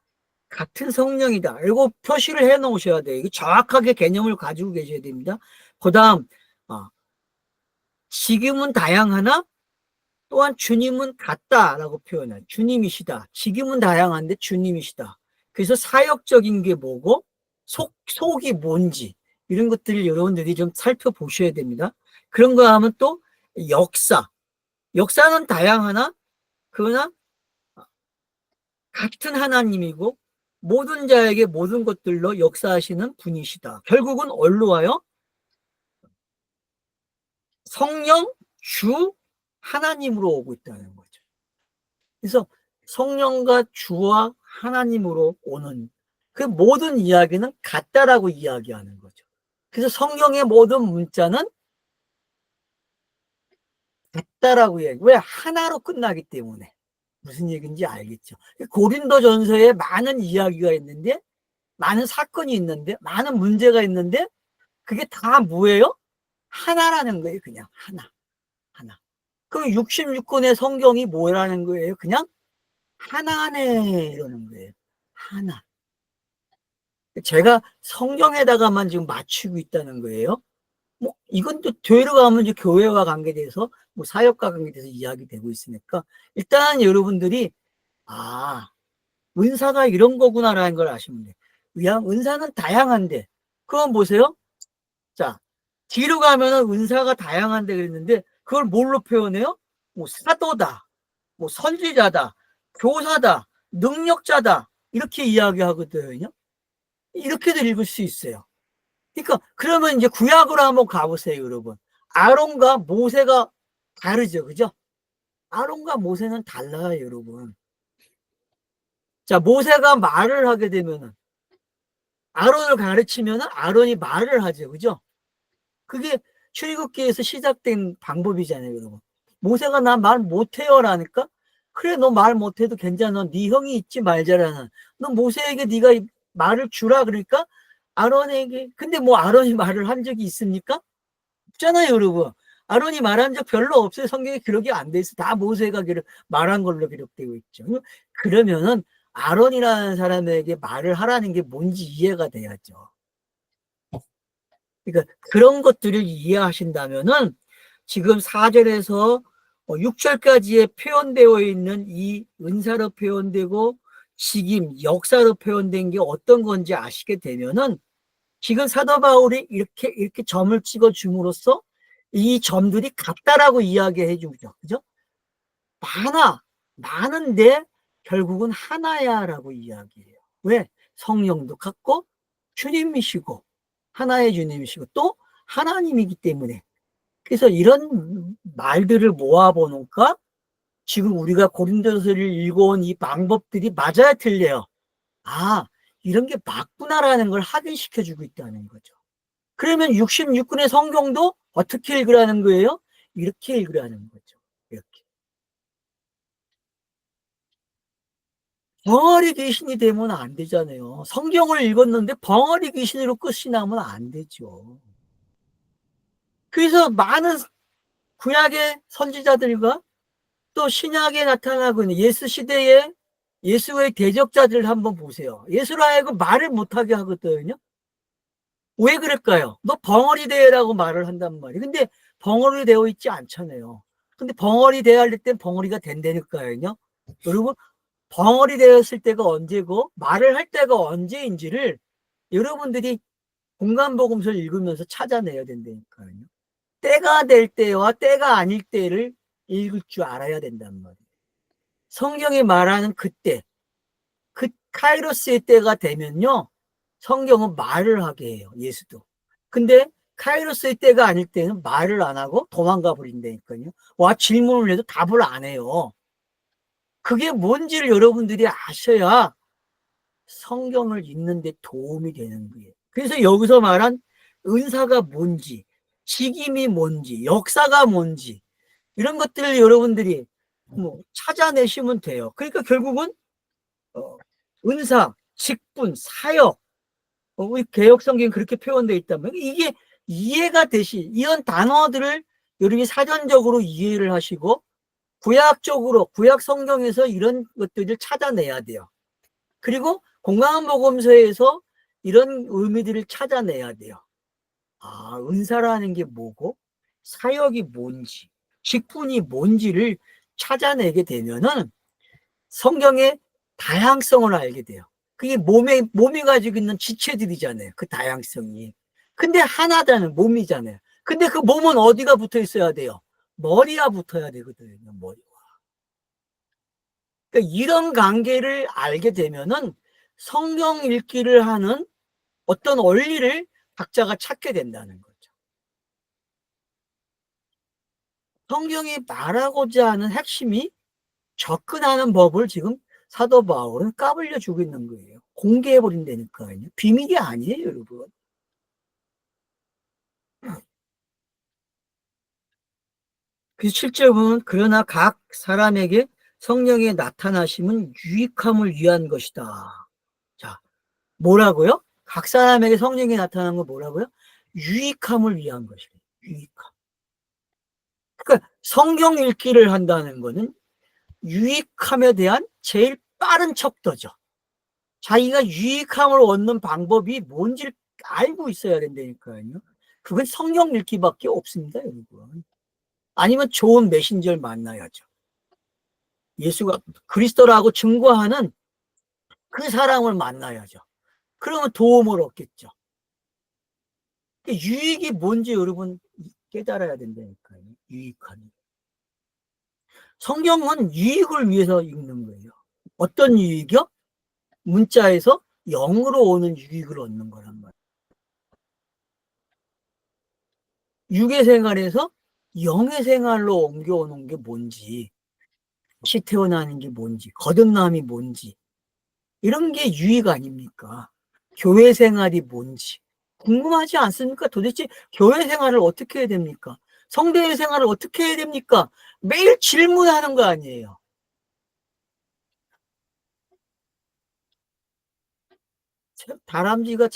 같은 성령이다. 이거 표시를 해 놓으셔야 돼요. 이거 정확하게 개념을 가지고 계셔야 됩니다. 그 다음, 지금은 다양하나 또한 주님은 같다라고 표현해요. 주님이시다. 지금은 다양한데 주님이시다. 그래서 사역적인 게 뭐고, 속이 뭔지, 이런 것들을 여러분들이 좀 살펴보셔야 됩니다. 그런 거 하면 또 역사는 다양하나, 그러나 같은 하나님이고 모든 자에게 모든 것들로 역사하시는 분이시다. 결국은 어디로 와요? 성령, 주, 하나님으로 오고 있다는 거죠. 그래서 성령과 주와 하나님으로 오는 그 모든 이야기는 같다라고 이야기하는 거죠. 그래서 성령의 모든 문자는 같다라고 이야기. 왜? 하나로 끝나기 때문에. 무슨 얘기인지 알겠죠. 고린도전서에 많은 이야기가 있는데, 많은 사건이 있는데, 많은 문제가 있는데, 그게 다 뭐예요? 하나라는 거예요. 그냥 하나. 그럼 66권의 성경이 뭐라는 거예요? 그냥 하나네 이러는 거예요. 하나. 제가 성경에다가만 지금 맞추고 있다는 거예요. 뭐 이건 또 교회로 가면 이제 교회와 관계돼서 뭐 사역과 관계돼서 이야기되고 있으니까 일단 여러분들이 아, 은사가 이런 거구나라는 걸 아시면 돼요. 그냥 은사는 다양한데 그건 보세요. 자, 뒤로 가면은 은사가 다양한데 그랬는데 그걸 뭘로 표현해요? 뭐 사도다, 뭐 선지자다, 교사다, 능력자다 이렇게 이야기하거든요. 이렇게도 읽을 수 있어요. 그러니까 그러면 이제 구약으로 한번 가보세요, 여러분. 아론과 모세가 다르죠, 그죠? 아론과 모세는 달라요, 여러분. 자, 모세가 말을 하게 되면은 아론을 가르치면은 아론이 말을 하죠, 그죠? 그게 출애굽기에서 시작된 방법이잖아요, 여러분. 모세가 나 말 못해요라니까 그래 너 말 못해도 괜찮아. 네 형이 있지 말자라는. 너 모세에게 네가 말을 주라 그러니까 아론에게 근데 뭐 아론이 말을 한 적이 있습니까? 없잖아요, 여러분. 아론이 말한 적 별로 없어요. 성경에 기록이 안 돼 있어. 다 모세가 말한 걸로 기록되고 있죠. 그러면은 아론이라는 사람에게 말을 하라는 게 뭔지 이해가 돼야죠. 그러니까 그런 것들을 이해하신다면은 지금 4절에서 6절까지에 표현되어 있는 이 은사로 표현되고 직임, 역사로 표현된 게 어떤 건지 아시게 되면은 지금 사도 바울이 이렇게 점을 찍어 줌으로써 이 점들이 같다라고 이야기해 주죠. 그죠? 많은데 결국은 하나야라고 이야기해요. 왜? 성령도 같고 주님이시고 하나의 주님이시고 또 하나님이기 때문에 그래서 이런 말들을 모아보니까 지금 우리가 고린도서를 읽어온 이 방법들이 맞아야 틀려요. 아, 이런 게 맞구나라는 걸 확인시켜주고 있다는 거죠. 그러면 66권의 성경도 어떻게 읽으라는 거예요? 이렇게 읽으라는 거죠. 이렇게. 벙어리 귀신이 되면 안 되잖아요. 성경을 읽었는데 벙어리 귀신으로 끝이 나면 안 되죠. 그래서 많은 구약의 선지자들과 또 신약에 나타나고 있는 예수 시대의 예수의 대적자들 한번 보세요. 예수로 하여금 말을 못하게 하거든요. 왜 그럴까요? 너 벙어리 대라고 말을 한단 말이에요. 근데 벙어리 되어 있지 않잖아요. 근데 벙어리 대야 할 땐 벙어리가 된다니까요. 여러분, 벙어리 되었을 때가 언제고 말을 할 때가 언제인지를 여러분들이 공간복음서를 읽으면서 찾아내야 된다니까요. 때가 될 때와 때가 아닐 때를 읽을 줄 알아야 된단 말이에요. 성경이 말하는 그때, 그 카이로스의 때가 되면요, 성경은 말을 하게 해요, 예수도. 근데 카이로스의 때가 아닐 때는 말을 안 하고 도망가 버린다니까요. 와, 질문을 해도 답을 안 해요. 그게 뭔지를 여러분들이 아셔야 성경을 읽는 데 도움이 되는 거예요. 그래서 여기서 말한 은사가 뭔지, 직임이 뭔지, 역사가 뭔지, 이런 것들을 여러분들이 뭐 찾아내시면 돼요. 그러니까 결국은 은사, 직분, 사역, 우리 개혁성경 그렇게 표현되어 있다면 이게 이해가 이런 단어들을 여러분이 사전적으로 이해를 하시고 구약적으로 구약 성경에서 이런 것들을 찾아내야 돼요. 그리고 건강한 복음서에서 이런 의미들을 찾아내야 돼요. 아, 은사라는 게 뭐고 사역이 뭔지 직분이 뭔지를 찾아내게 되면은 성경의 다양성을 알게 돼요. 그게 몸이 가지고 있는 지체들이잖아요. 그 다양성이. 근데 하나다는 몸이잖아요. 근데 그 몸은 어디가 붙어 있어야 돼요? 머리가 붙어야 되거든요. 머리가. 그러니까 이런 관계를 알게 되면은 성경 읽기를 하는 어떤 원리를 각자가 찾게 된다는 거죠. 성경이 말하고자 하는 핵심이 접근하는 법을 지금 사도 바울은 까불려 주고 있는 거예요. 공개해 버린다니까요. 비밀이 아니에요, 여러분. 그 7절은 그러나 각 사람에게 성령의 나타나심은 유익함을 위한 것이다. 자, 뭐라고요? 각 사람에게 성령이 나타나는 건 뭐라고요? 유익함을 위한 것이에요. 유익함. 그러니까 성경 읽기를 한다는 거는 유익함에 대한 제일 빠른 척도죠. 자기가 유익함을 얻는 방법이 뭔지를 알고 있어야 된다니까요. 그건 성경 읽기밖에 없습니다, 여러분. 아니면 좋은 메신저를 만나야죠. 예수가 그리스도라고 증거하는 그 사람을 만나야죠. 그러면 도움을 얻겠죠. 유익이 뭔지 여러분 깨달아야 된다니까요. 유익함이. 성경은 유익을 위해서 읽는 거예요. 어떤 유익이요? 문자에서 영으로 오는 유익을 얻는 거란 말이에요. 육의 생활에서 영의 생활로 옮겨오는 게 뭔지, 다시 태어나는 게 뭔지, 거듭남이 뭔지, 이런 게 유익 아닙니까? 교회 생활이 뭔지 궁금하지 않습니까? 도대체 교회 생활을 어떻게 해야 됩니까? 성도의 생활을 어떻게 해야 됩니까? 매일 질문하는 거 아니에요. 다람쥐가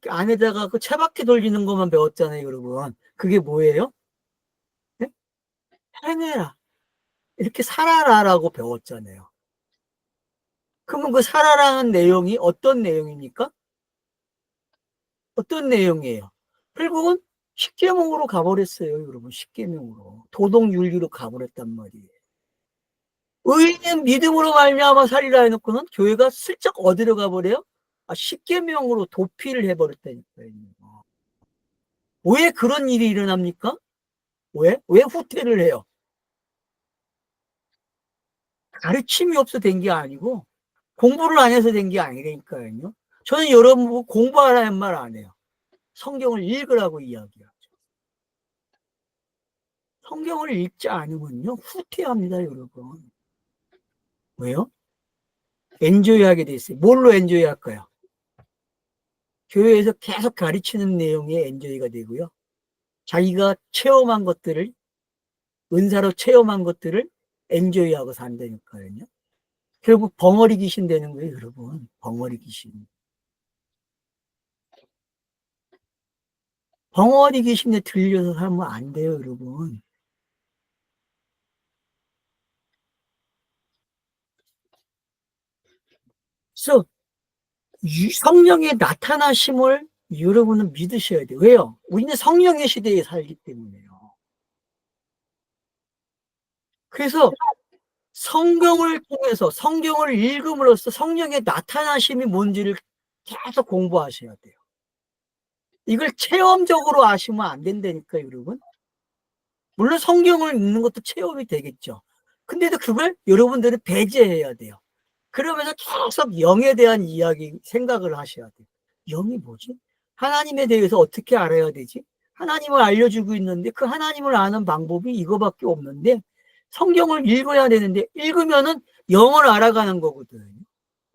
안에다가 그 채바퀴 돌리는 것만 배웠잖아요, 여러분. 그게 뭐예요? 네? 행해라. 이렇게 살아라라고 배웠잖아요. 그러면 그 살아라는 내용이 어떤 내용입니까? 어떤 내용이에요? 결국은 십계명으로 가버렸어요, 여러분. 십계명으로 도덕윤리로 가버렸단 말이에요. 의인은 믿음으로 말미암아 살리라 해놓고는 교회가 슬쩍 어디로 가버려요? 아, 십계명으로 도피를 해버렸다니까요. 왜 그런 일이 일어납니까? 왜 후퇴를 해요? 가르침이 없어 된 게 아니고 공부를 안 해서 된 게 아니라니까요. 저는 여러분 보고 공부하라는 말 안 해요. 성경을 읽으라고 이야기해요. 성경을 읽지 않으면요 후퇴합니다, 여러분. 왜요? 엔조이 하게 돼 있어요. 뭘로 엔조이 할까요? 교회에서 계속 가르치는 내용이 엔조이가 되고요. 자기가 체험한 것들을 은사로 체험한 것들을 엔조이하고 산다니까요. 결국 벙어리 귀신 되는 거예요, 여러분. 벙어리 귀신. 벙어리 귀신에 들려서 살면 안 돼요, 여러분. 그래서 성령의 나타나심을 여러분은 믿으셔야 돼요. 왜요? 우리는 성령의 시대에 살기 때문에요. 그래서 성경을 통해서 성경을 읽음으로써 성령의 나타나심이 뭔지를 계속 공부하셔야 돼요. 이걸 체험적으로 아시면 안 된다니까요, 여러분. 물론 성경을 읽는 것도 체험이 되겠죠. 근데도 그걸 여러분들은 배제해야 돼요. 그러면서 계속 영에 대한 이야기 생각을 하셔야 돼요. 영이 뭐지? 하나님에 대해서 어떻게 알아야 되지? 하나님을 알려주고 있는데 그 하나님을 아는 방법이 이거밖에 없는데 성경을 읽어야 되는데 읽으면은 영을 알아가는 거거든요.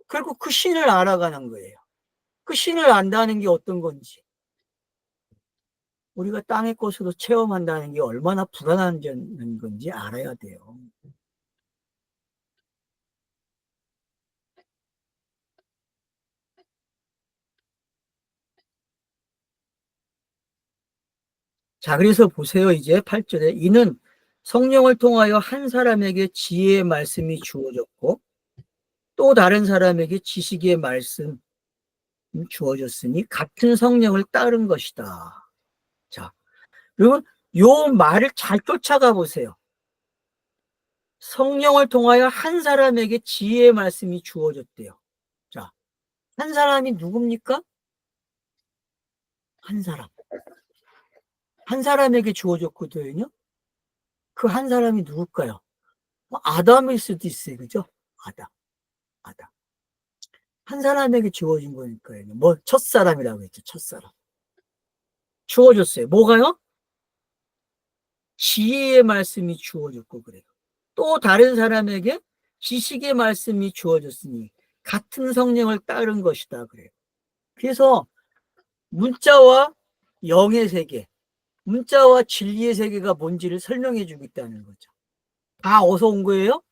그리고 그 신을 알아가는 거예요. 그 신을 안다는 게 어떤 건지, 우리가 땅의 것으로 체험한다는 게 얼마나 불안한 건지 알아야 돼요. 자, 그래서 보세요. 이제 8절에 이는 성령을 통하여 한 사람에게 지혜의 말씀이 주어졌고 또 다른 사람에게 지식의 말씀이 주어졌으니 같은 성령을 따른 것이다. 자, 여러분 요 말을 잘 쫓아가 보세요. 성령을 통하여 한 사람에게 지혜의 말씀이 주어졌대요. 자, 한 사람이 누굽니까? 한 사람. 한 사람에게 주어졌거든요. 그 한 사람이 누굴까요? 아담일 수도 있어요. 그죠? 아담. 아담. 한 사람에게 주어진 거니까요. 뭐 첫사람이라고 했죠. 첫사람. 주어졌어요. 뭐가요? 지혜의 말씀이 주어졌고 그래요. 또 다른 사람에게 지식의 말씀이 주어졌으니 같은 성령을 따른 것이다 그래요. 그래서 문자와 영의 세계, 문자와 진리의 세계가 뭔지를 설명해 주고 있다는 거죠. 다 어디서 온 거예요?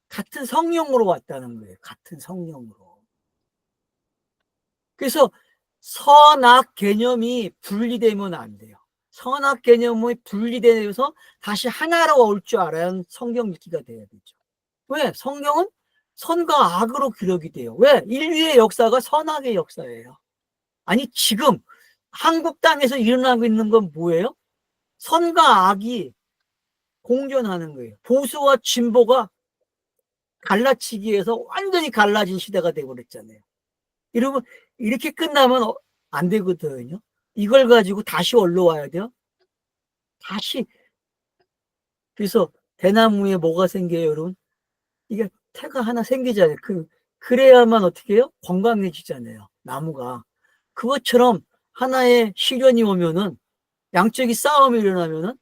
같은 성령으로 왔다는 거예요. 같은 성령으로. 그래서 선악 개념이 분리되면 안 돼요. 선악 개념이 분리되어서 다시 하나로 올 줄 알아야 성경 읽기가 돼야 되죠. 왜? 성경은 선과 악으로 기록이 돼요. 왜? 인류의 역사가 선악의 역사예요. 아니 지금 한국 땅에서 일어나고 있는 건 뭐예요? 선과 악이 공존하는 거예요. 보수와 진보가 갈라치기 위해서 완전히 갈라진 시대가 되어버렸잖아요. 여러분 이렇게 끝나면 안 되거든요. 이걸 가지고 다시 올라와야 돼요. 다시. 그래서 대나무에 뭐가 생겨요, 여러분? 이게 태가 하나 생기잖아요. 그래야만 어떻게 해요? 건강해지잖아요, 나무가. 그것처럼 하나의 시련이 오면은, 양쪽이 싸움이 일어나면은,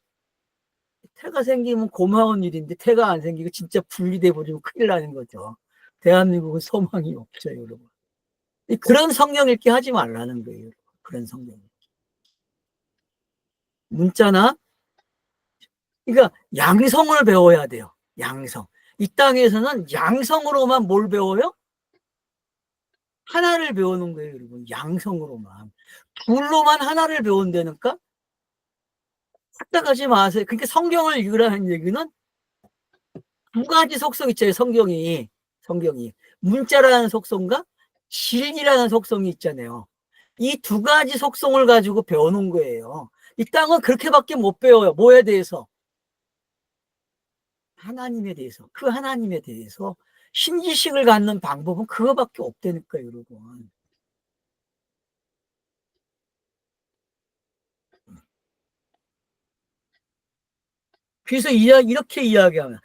태가 생기면 고마운 일인데, 태가 안 생기고 진짜 분리돼 버리면 큰일 나는 거죠. 대한민국은 소망이 없죠, 여러분. 그런 성경 읽기 하지 말라는 거예요, 여러분. 그런 성경. 문자나, 그러니까 양성을 배워야 돼요. 양성. 이 땅에서는 양성으로만 뭘 배워요? 하나를 배우는 거예요, 여러분. 양성으로만. 둘로만 하나를 배운다니까? 착각하지 마세요. 그러니까 성경을 읽으라는 얘기는 두 가지 속성 있잖아요, 성경이. 문자라는 속성과 진리라는 속성이 있잖아요. 이 두 가지 속성을 가지고 배우는 거예요. 이 땅은 그렇게밖에 못 배워요. 뭐에 대해서? 하나님에 대해서. 그 하나님에 대해서. 신지식을 갖는 방법은 그거밖에 없다니까요, 여러분. 그래서 이렇게 이야기하면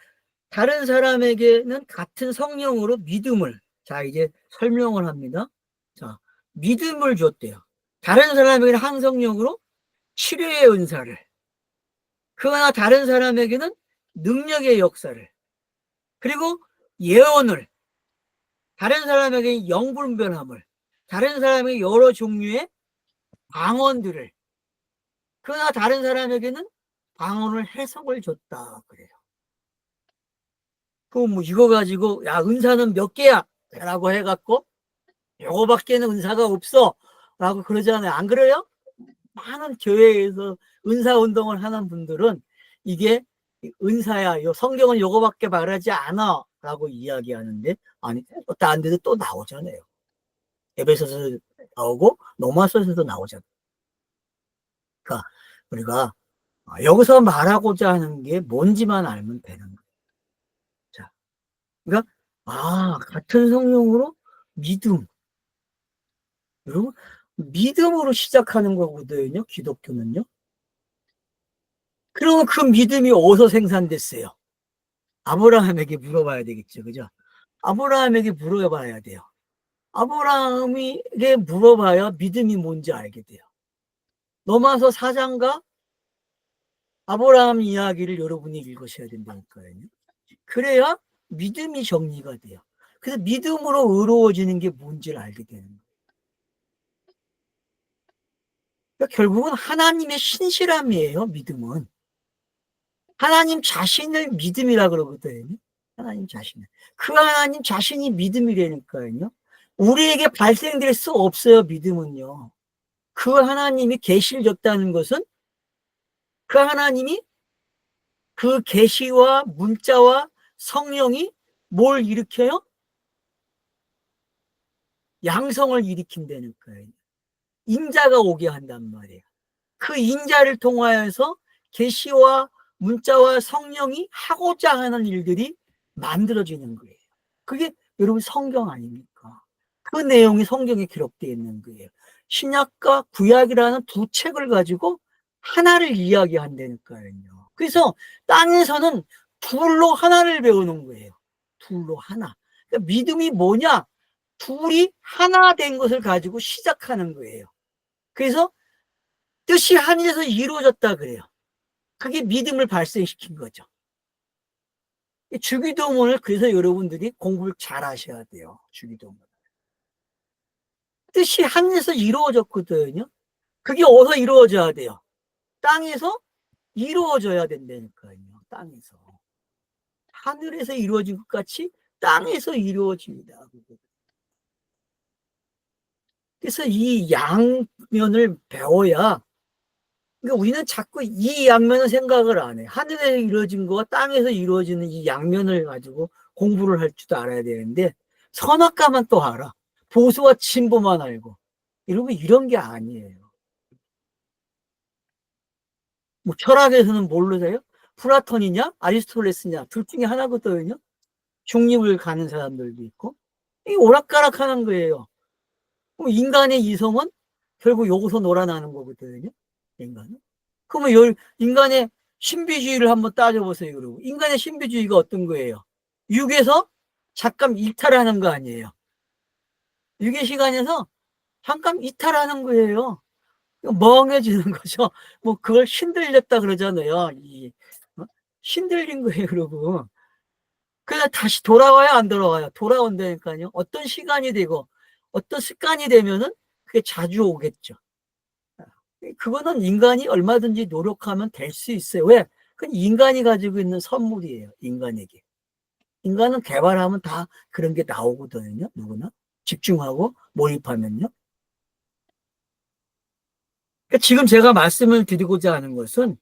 다른 사람에게는 같은 성령으로 믿음을, 자 이제 설명을 합니다. 자, 믿음을 줬대요. 다른 사람에게는 한 성령으로 치료의 은사를, 그러나 다른 사람에게는 능력의 역사를, 그리고 예언을, 다른 사람에게 영분별함을, 다른 사람에게 여러 종류의 방언들을, 그러나 다른 사람에게는 방언을 해석을 줬다 그래요. 그 뭐 이거 가지고 야 은사는 몇 개야? 라고 해갖고 요거밖에는 은사가 없어 라고 그러잖아요. 안 그래요? 많은 교회에서 은사 운동을 하는 분들은 이게 은사야, 요 성경은 요거밖에 말하지 않아 라고 이야기하는데, 아니 다른 데도 또 나오잖아요. 에베소서 나오고 로마서에서도 나오잖아요. 그러니까 우리가 여기서 말하고자 하는 게 뭔지만 알면 되는 거예요. 자, 그러니까 같은 성령으로 믿음, 여러분 믿음으로 시작하는 거거든요, 기독교는요. 그러면 그 믿음이 어디서 생산됐어요? 아브라함에게 물어봐야 되겠죠. 그죠? 아브라함에게 물어봐야 돼요. 아브라함에게 물어봐야 믿음이 뭔지 알게 돼요. 로마서 4장과 아브라함 이야기를 여러분이 읽으셔야 된다니까요. 그래야 믿음이 정리가 돼요. 그래서 믿음으로 의로워지는 게 뭔지를 알게 되는 거예요. 그러니까 결국은 하나님의 신실함이에요. 믿음은. 하나님 자신을 믿음이라 그러거든요. 하나님 자신을. 그 하나님 자신이 믿음이라니까요. 우리에게 발생될 수 없어요. 믿음은요. 그 하나님이 계시를 줬다는 것은 그 하나님이 그 계시와 문자와 성령이 뭘 일으켜요? 양성을 일으킨다는 거예요. 인자가 오게 한단 말이에요. 그 인자를 통하여서 계시와 문자와 성령이 하고자 하는 일들이 만들어지는 거예요. 그게 여러분 성경 아닙니까? 그 내용이 성경에 기록되어 있는 거예요. 신약과 구약이라는 두 책을 가지고 하나를 이야기한다니까요. 그래서 땅에서는 둘로 하나를 배우는 거예요. 둘로 하나. 그러니까 믿음이 뭐냐? 둘이 하나 된 것을 가지고 시작하는 거예요. 그래서 뜻이 하늘에서 이루어졌다 그래요. 그게 믿음을 발생시킨 거죠. 주기도문을 그래서 여러분들이 공부를 잘 하셔야 돼요. 주기도문. 뜻이 하늘에서 이루어졌거든요. 그게 어디서 이루어져야 돼요? 땅에서 이루어져야 된다니까요. 땅에서. 하늘에서 이루어진 것 같이 땅에서 이루어집니다. 그래서 이 양면을 배워야, 그러니까 우리는 자꾸 이 양면을 생각을 안 해. 하늘에서 이루어진 거와 땅에서 이루어지는 이 양면을 가지고 공부를 할 줄도 알아야 되는데, 선악과만 또 알아. 보수와 진보만 알고. 여러분, 이런 게 아니에요. 뭐 철학에서는 뭘로 돼요? 플라톤이냐 아리스토텔레스냐 둘 중에 하나거든요. 중립을 가는 사람들도 있고. 이게 오락가락하는 거예요. 인간의 이성은 결국 여기서 놀아나는 거거든요. 인간은. 그러면 인간의 신비주의를 한번 따져보세요. 그러고 인간의 신비주의가 어떤 거예요? 육에서 잠깐 이탈하는 거 아니에요. 육의 시간에서 잠깐 이탈하는 거예요. 멍해지는 거죠. 뭐 그걸 신들렸다 그러잖아요. 신들린 거예요, 여러분. 그래서 다시 돌아와요, 안 돌아와요? 돌아온다니까요. 어떤 시간이 되고 어떤 습관이 되면은 그게 자주 오겠죠. 그거는 인간이 얼마든지 노력하면 될 수 있어요. 왜? 그건 인간이 가지고 있는 선물이에요. 인간에게. 인간은 개발하면 다 그런 게 나오거든요. 누구나. 집중하고 몰입하면요. 그러니까 지금 제가 말씀을 드리고자 하는 것은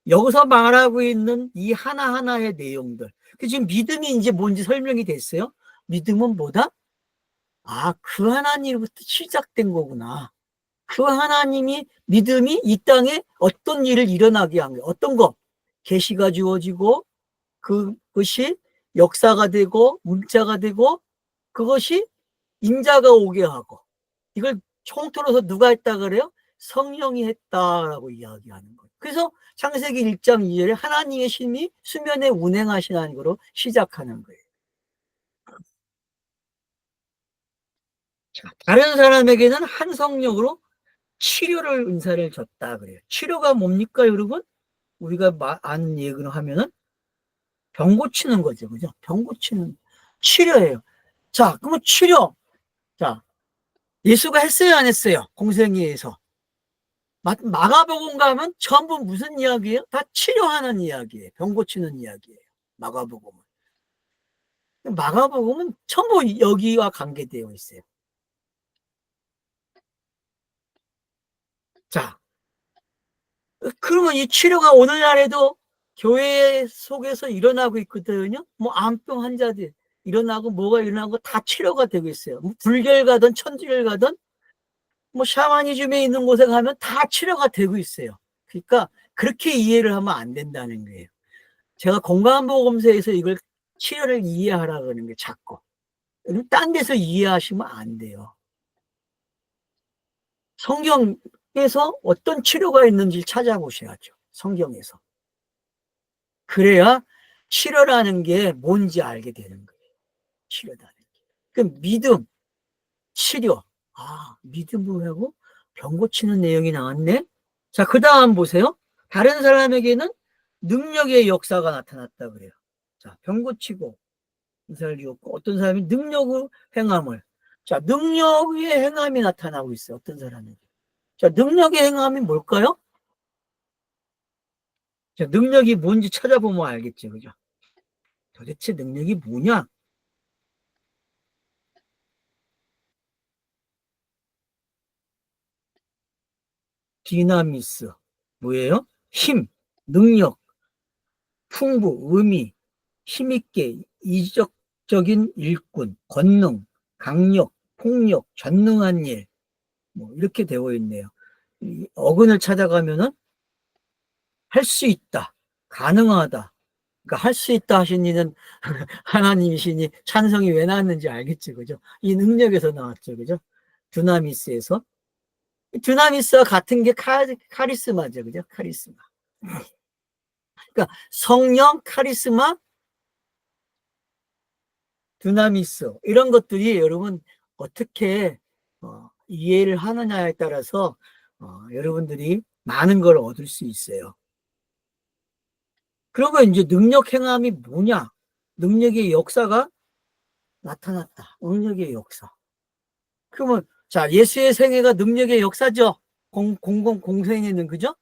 여기서 말하고 있는 이 하나하나의 내용들. 지금 믿음이 이제 뭔지 설명이 됐어요. 믿음은 뭐다? 아, 그 하나님부터 시작된 거구나. 그 하나님이 믿음이 이 땅에 어떤 일을 일어나게 한 거예요. 어떤 거? 계시가 주어지고 그것이 역사가 되고 문자가 되고 그것이 인자가 오게 하고 이걸 총틀어서 누가 했다 그래요? 성령이 했다라고 이야기하는 거예요. 그래서 창세기 1장 2절에 하나님의 신이 수면에 운행하시는 거로 시작하는 거예요. 다른 사람에게는 한 성령으로 치료를 은사를 줬다 그래요. 치료가 뭡니까 여러분? 우리가 아는 얘기로 하면은 병 고치는 거죠. 그죠? 병 고치는 치료예요. 자, 그러면 치료. 자, 예수가 했어요, 안 했어요? 공생애에서. 마가복음 가면 전부 무슨 이야기예요? 다 치료하는 이야기예요. 병 고치는 이야기예요. 마가복음은. 마가복음은 전부 여기와 관계되어 있어요. 자, 그러면 이 치료가 오늘날에도 교회 속에서 일어나고 있거든요. 뭐 암병 환자들 일어나고 뭐가 일어나고 다 치료가 되고 있어요. 뭐 불결 가든 천주교 가든 뭐 샤머니즘에 있는 곳에 가면 다 치료가 되고 있어요. 그러니까 그렇게 이해를 하면 안 된다는 거예요. 제가 건강보험사에서 이걸 치료를 이해하라 그러는 게 자꾸. 딴 데서 이해하시면 안 돼요. 성경에서 어떤 치료가 있는지 찾아보셔야죠. 성경에서. 그래야 치료라는 게 뭔지 알게 되는 거예요. 치료라는 게. 그 믿음, 치료. 아, 믿음을 하고 병 고치는 내용이 나왔네. 자, 그 다음 보세요. 다른 사람에게는 능력의 역사가 나타났다 그래요. 자, 병 고치고 인사를 주었고, 어떤 사람이 능력의 행함을. 자, 능력의 행함이 나타나고 있어요. 어떤 사람에게. 자, 능력의 행함이 뭘까요? 자, 능력이 뭔지 찾아보면 알겠죠. 그죠? 도대체 능력이 뭐냐? 디나미스. 뭐예요? 힘, 능력, 풍부, 의미, 힘있게, 이적적인 일꾼, 권능, 강력, 폭력, 전능한 일. 뭐, 이렇게 되어 있네요. 이 어근을 찾아가면은 할 수 있다, 가능하다. 그러니까 할 수 있다 하신 이는 하나님이시니 찬성이 왜 나왔는지 알겠죠. 그죠? 이 능력에서 나왔죠. 그죠? 두나미스에서. 두나미스와 같은 게 카리스마죠. 그죠? 카리스마. 그러니까 성령, 카리스마, 두나미스 이런 것들이 여러분 어떻게 이해를 하느냐에 따라서 여러분들이 많은 걸 얻을 수 있어요. 그리고 이제 능력 행함이 뭐냐? 능력의 역사가 나타났다. 능력의 역사. 그러면 자, 예수의 생애가 능력의 역사죠. 공생애는. 그죠?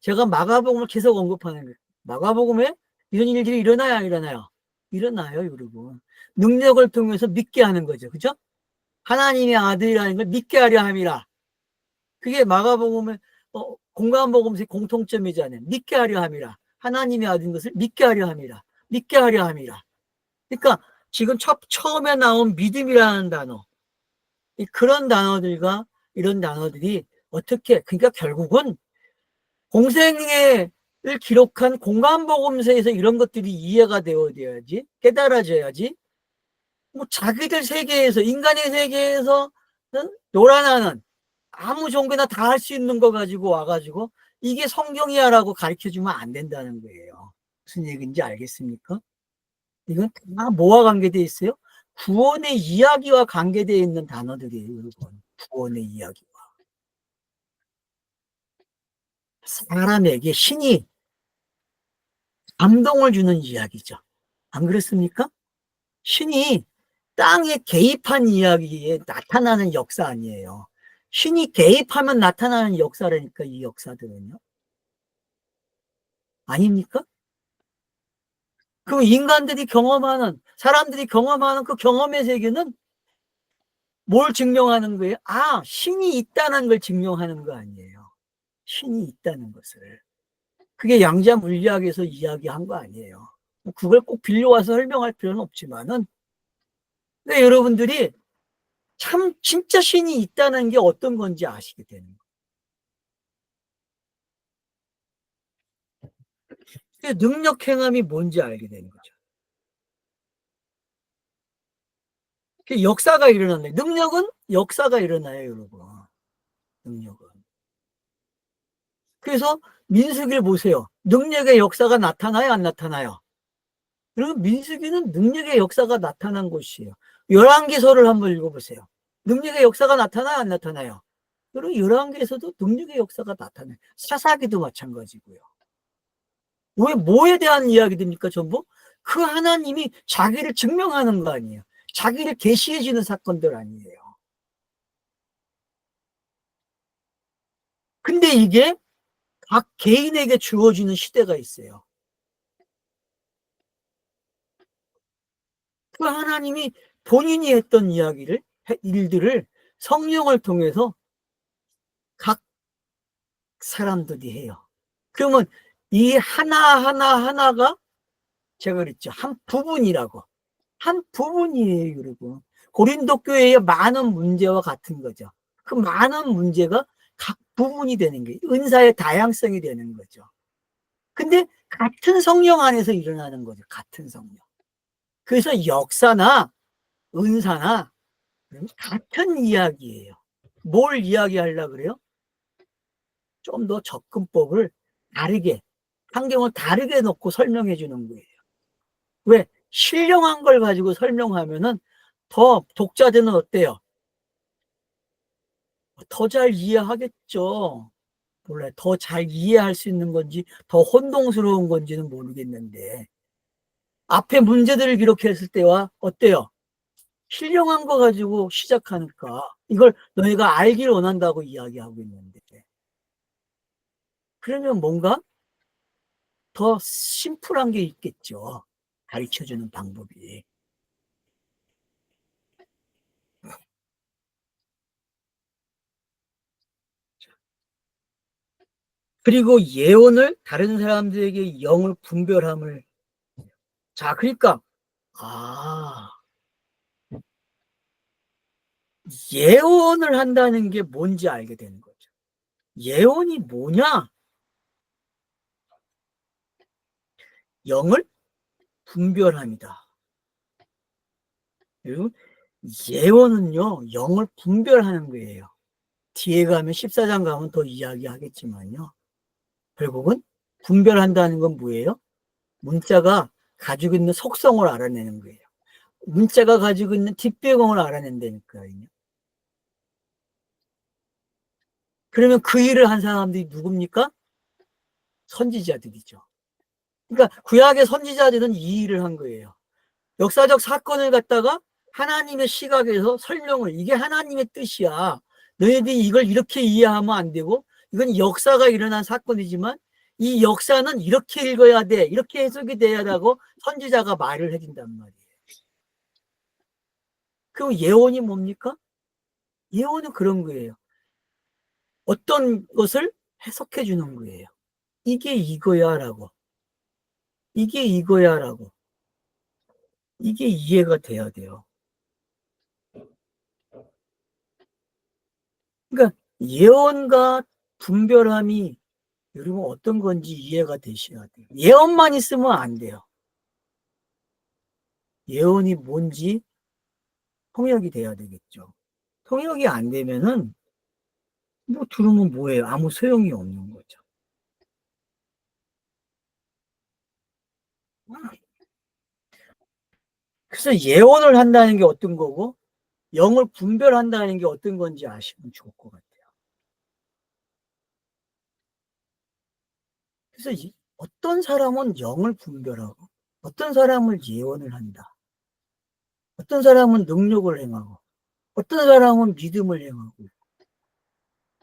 제가 마가복음을 계속 언급하는 거예요. 마가복음에 이런 일들이 일어나야 안 일어나요? 일어나요, 여러분. 능력을 통해서 믿게 하는 거죠. 그죠? 하나님의 아들이라는 걸 믿게 하려 함이라. 그게 마가복음의 공간복음의 공통점이잖아요. 믿게 하려 함이라. 하나님의 아들인 것을 믿게 하려 함이라. 믿게 하려 함이라. 그러니까 지금 처음에 나온 믿음이라는 단어, 그런 단어들과 이런 단어들이 어떻게, 그러니까 결국은 공생애를 기록한 공간복음서에서 이런 것들이 이해가 되어야지, 깨달아져야지, 뭐 자기들 세계에서, 인간의 세계에서 놀아나는 아무 종교나 다 할 수 있는 거 가지고 와가지고 이게 성경이야라고 가르쳐주면 안 된다는 거예요. 무슨 얘기인지 알겠습니까? 이건 다 뭐와 관계되어 있어요? 구원의 이야기와 관계되어 있는 단어들이에요, 여러분. 구원의 이야기와. 사람에게 신이 감동을 주는 이야기죠. 안 그렇습니까? 신이 땅에 개입한 이야기에 나타나는 역사 아니에요. 신이 개입하면 나타나는 역사라니까, 이 역사들은요. 아닙니까? 그럼 인간들이 경험하는, 사람들이 경험하는 그 경험의 세계는 뭘 증명하는 거예요? 아, 신이 있다는 걸 증명하는 거 아니에요. 신이 있다는 것을. 그게 양자 물리학에서 이야기한 거 아니에요. 그걸 꼭 빌려와서 설명할 필요는 없지만은, 근데 여러분들이 참 진짜 신이 있다는 게 어떤 건지 아시게 되는 거예요. 능력 행함이 뭔지 알게 되는 거죠. 역사가 일어나네. 능력은 역사가 일어나요, 여러분. 능력은. 그래서 민수기를 보세요. 능력의 역사가 나타나요, 안 나타나요? 그리고 민수기는 능력의 역사가 나타난 곳이에요. 열왕기서를 한번 읽어보세요. 능력의 역사가 나타나요, 안 나타나요? 그리고 열왕기에서도 능력의 역사가 나타나요. 사사기도 마찬가지고요. 왜 뭐에 대한 이야기입니까? 전부 그 하나님이 자기를 증명하는 거 아니에요. 자기를 계시해 주는 사건들 아니에요. 근데 이게 각 개인에게 주어지는 시대가 있어요. 그 하나님이 본인이 했던 일들을 성령을 통해서 각 사람들이 해요. 그러면 이 하나하나가 제가 그랬죠. 한 부분이라고. 한 부분이에요, 여러분. 고린도 교회의 많은 문제와 같은 거죠. 그 많은 문제가 각 부분이 되는 거예요. 은사의 다양성이 되는 거죠. 근데 같은 성령 안에서 일어나는 거죠. 같은 성령. 그래서 역사나 은사나 같은 이야기예요. 뭘 이야기하려고 그래요? 좀 더 접근법을 다르게, 환경을 다르게 놓고 설명해 주는 거예요. 왜? 신령한 걸 가지고 설명하면은 더 독자들은 어때요? 더 잘 이해하겠죠. 몰라요. 더 잘 이해할 수 있는 건지 더 혼동스러운 건지는 모르겠는데 앞에 문제들을 기록했을 때와 어때요? 신령한 거 가지고 시작하니까 이걸 너희가 알기를 원한다고 이야기하고 있는데 그러면 뭔가 더 심플한 게 있겠죠. 가르쳐주는 방법이. 그리고 예언을 다른 사람들에게 영을 분별함을. 자, 그러니까 아, 예언을 한다는 게 뭔지 알게 되는 거죠. 예언이 뭐냐? 영을 분별합니다. 그리고 예언은요, 영을 분별하는 거예요. 뒤에 가면 14장 가면 더 이야기하겠지만요. 결국은 분별한다는 건 뭐예요? 문자가 가지고 있는 속성을 알아내는 거예요. 문자가 가지고 있는 뒷배경을 알아낸다니까요. 그러면 그 일을 한 사람들이 누굽니까? 선지자들이죠. 그러니까 구약의 선지자들은 이 일을 한 거예요. 역사적 사건을 갖다가 하나님의 시각에서 설명을, 이게 하나님의 뜻이야. 너희들이 이걸 이렇게 이해하면 안 되고, 이건 역사가 일어난 사건이지만, 이 역사는 이렇게 읽어야 돼. 이렇게 해석이 돼야 하고 선지자가 말을 해준단 말이에요. 그럼 예언이 뭡니까? 예언은 그런 거예요. 어떤 것을 해석해 주는 거예요. 이게 이거야 라고. 이게 이거야 라고. 이게 이해가 돼야 돼요. 그러니까 예언과 분별함이 여러분 어떤 건지 이해가 되셔야 돼요. 예언만 있으면 안 돼요. 예언이 뭔지 통역이 돼야 되겠죠. 통역이 안 되면은 뭐 들으면 뭐예요? 아무 소용이 없는 거죠. 그래서 예언을 한다는 게 어떤 거고 영을 분별한다는 게 어떤 건지 아시면 좋을 것 같아요. 그래서 어떤 사람은 영을 분별하고 어떤 사람은 예언을 한다. 어떤 사람은 능력을 행하고 어떤 사람은 믿음을 행하고.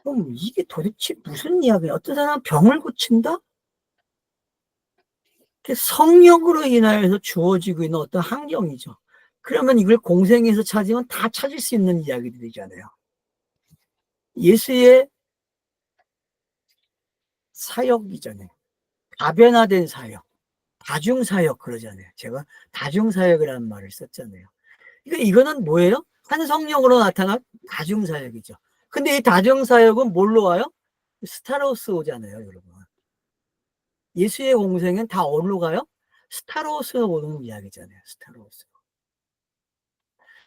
그럼 이게 도대체 무슨 이야기야? 어떤 사람은 병을 고친다? 성령으로 인하여서 주어지고 있는 어떤 환경이죠. 그러면 이걸 공생에서 찾으면 다 찾을 수 있는 이야기들이잖아요. 예수의 사역이잖아요. 다변화된 사역, 다중사역 그러잖아요. 제가 다중사역이라는 말을 썼잖아요. 그러니까 이거는 뭐예요? 한 성령으로 나타난 다중사역이죠. 근데 이 다중사역은 뭘로 와요? 스타로스 오잖아요, 여러분. 예수의 공생은 다 어디로 가요? 스타로스 오는 이야기잖아요. 스타로스.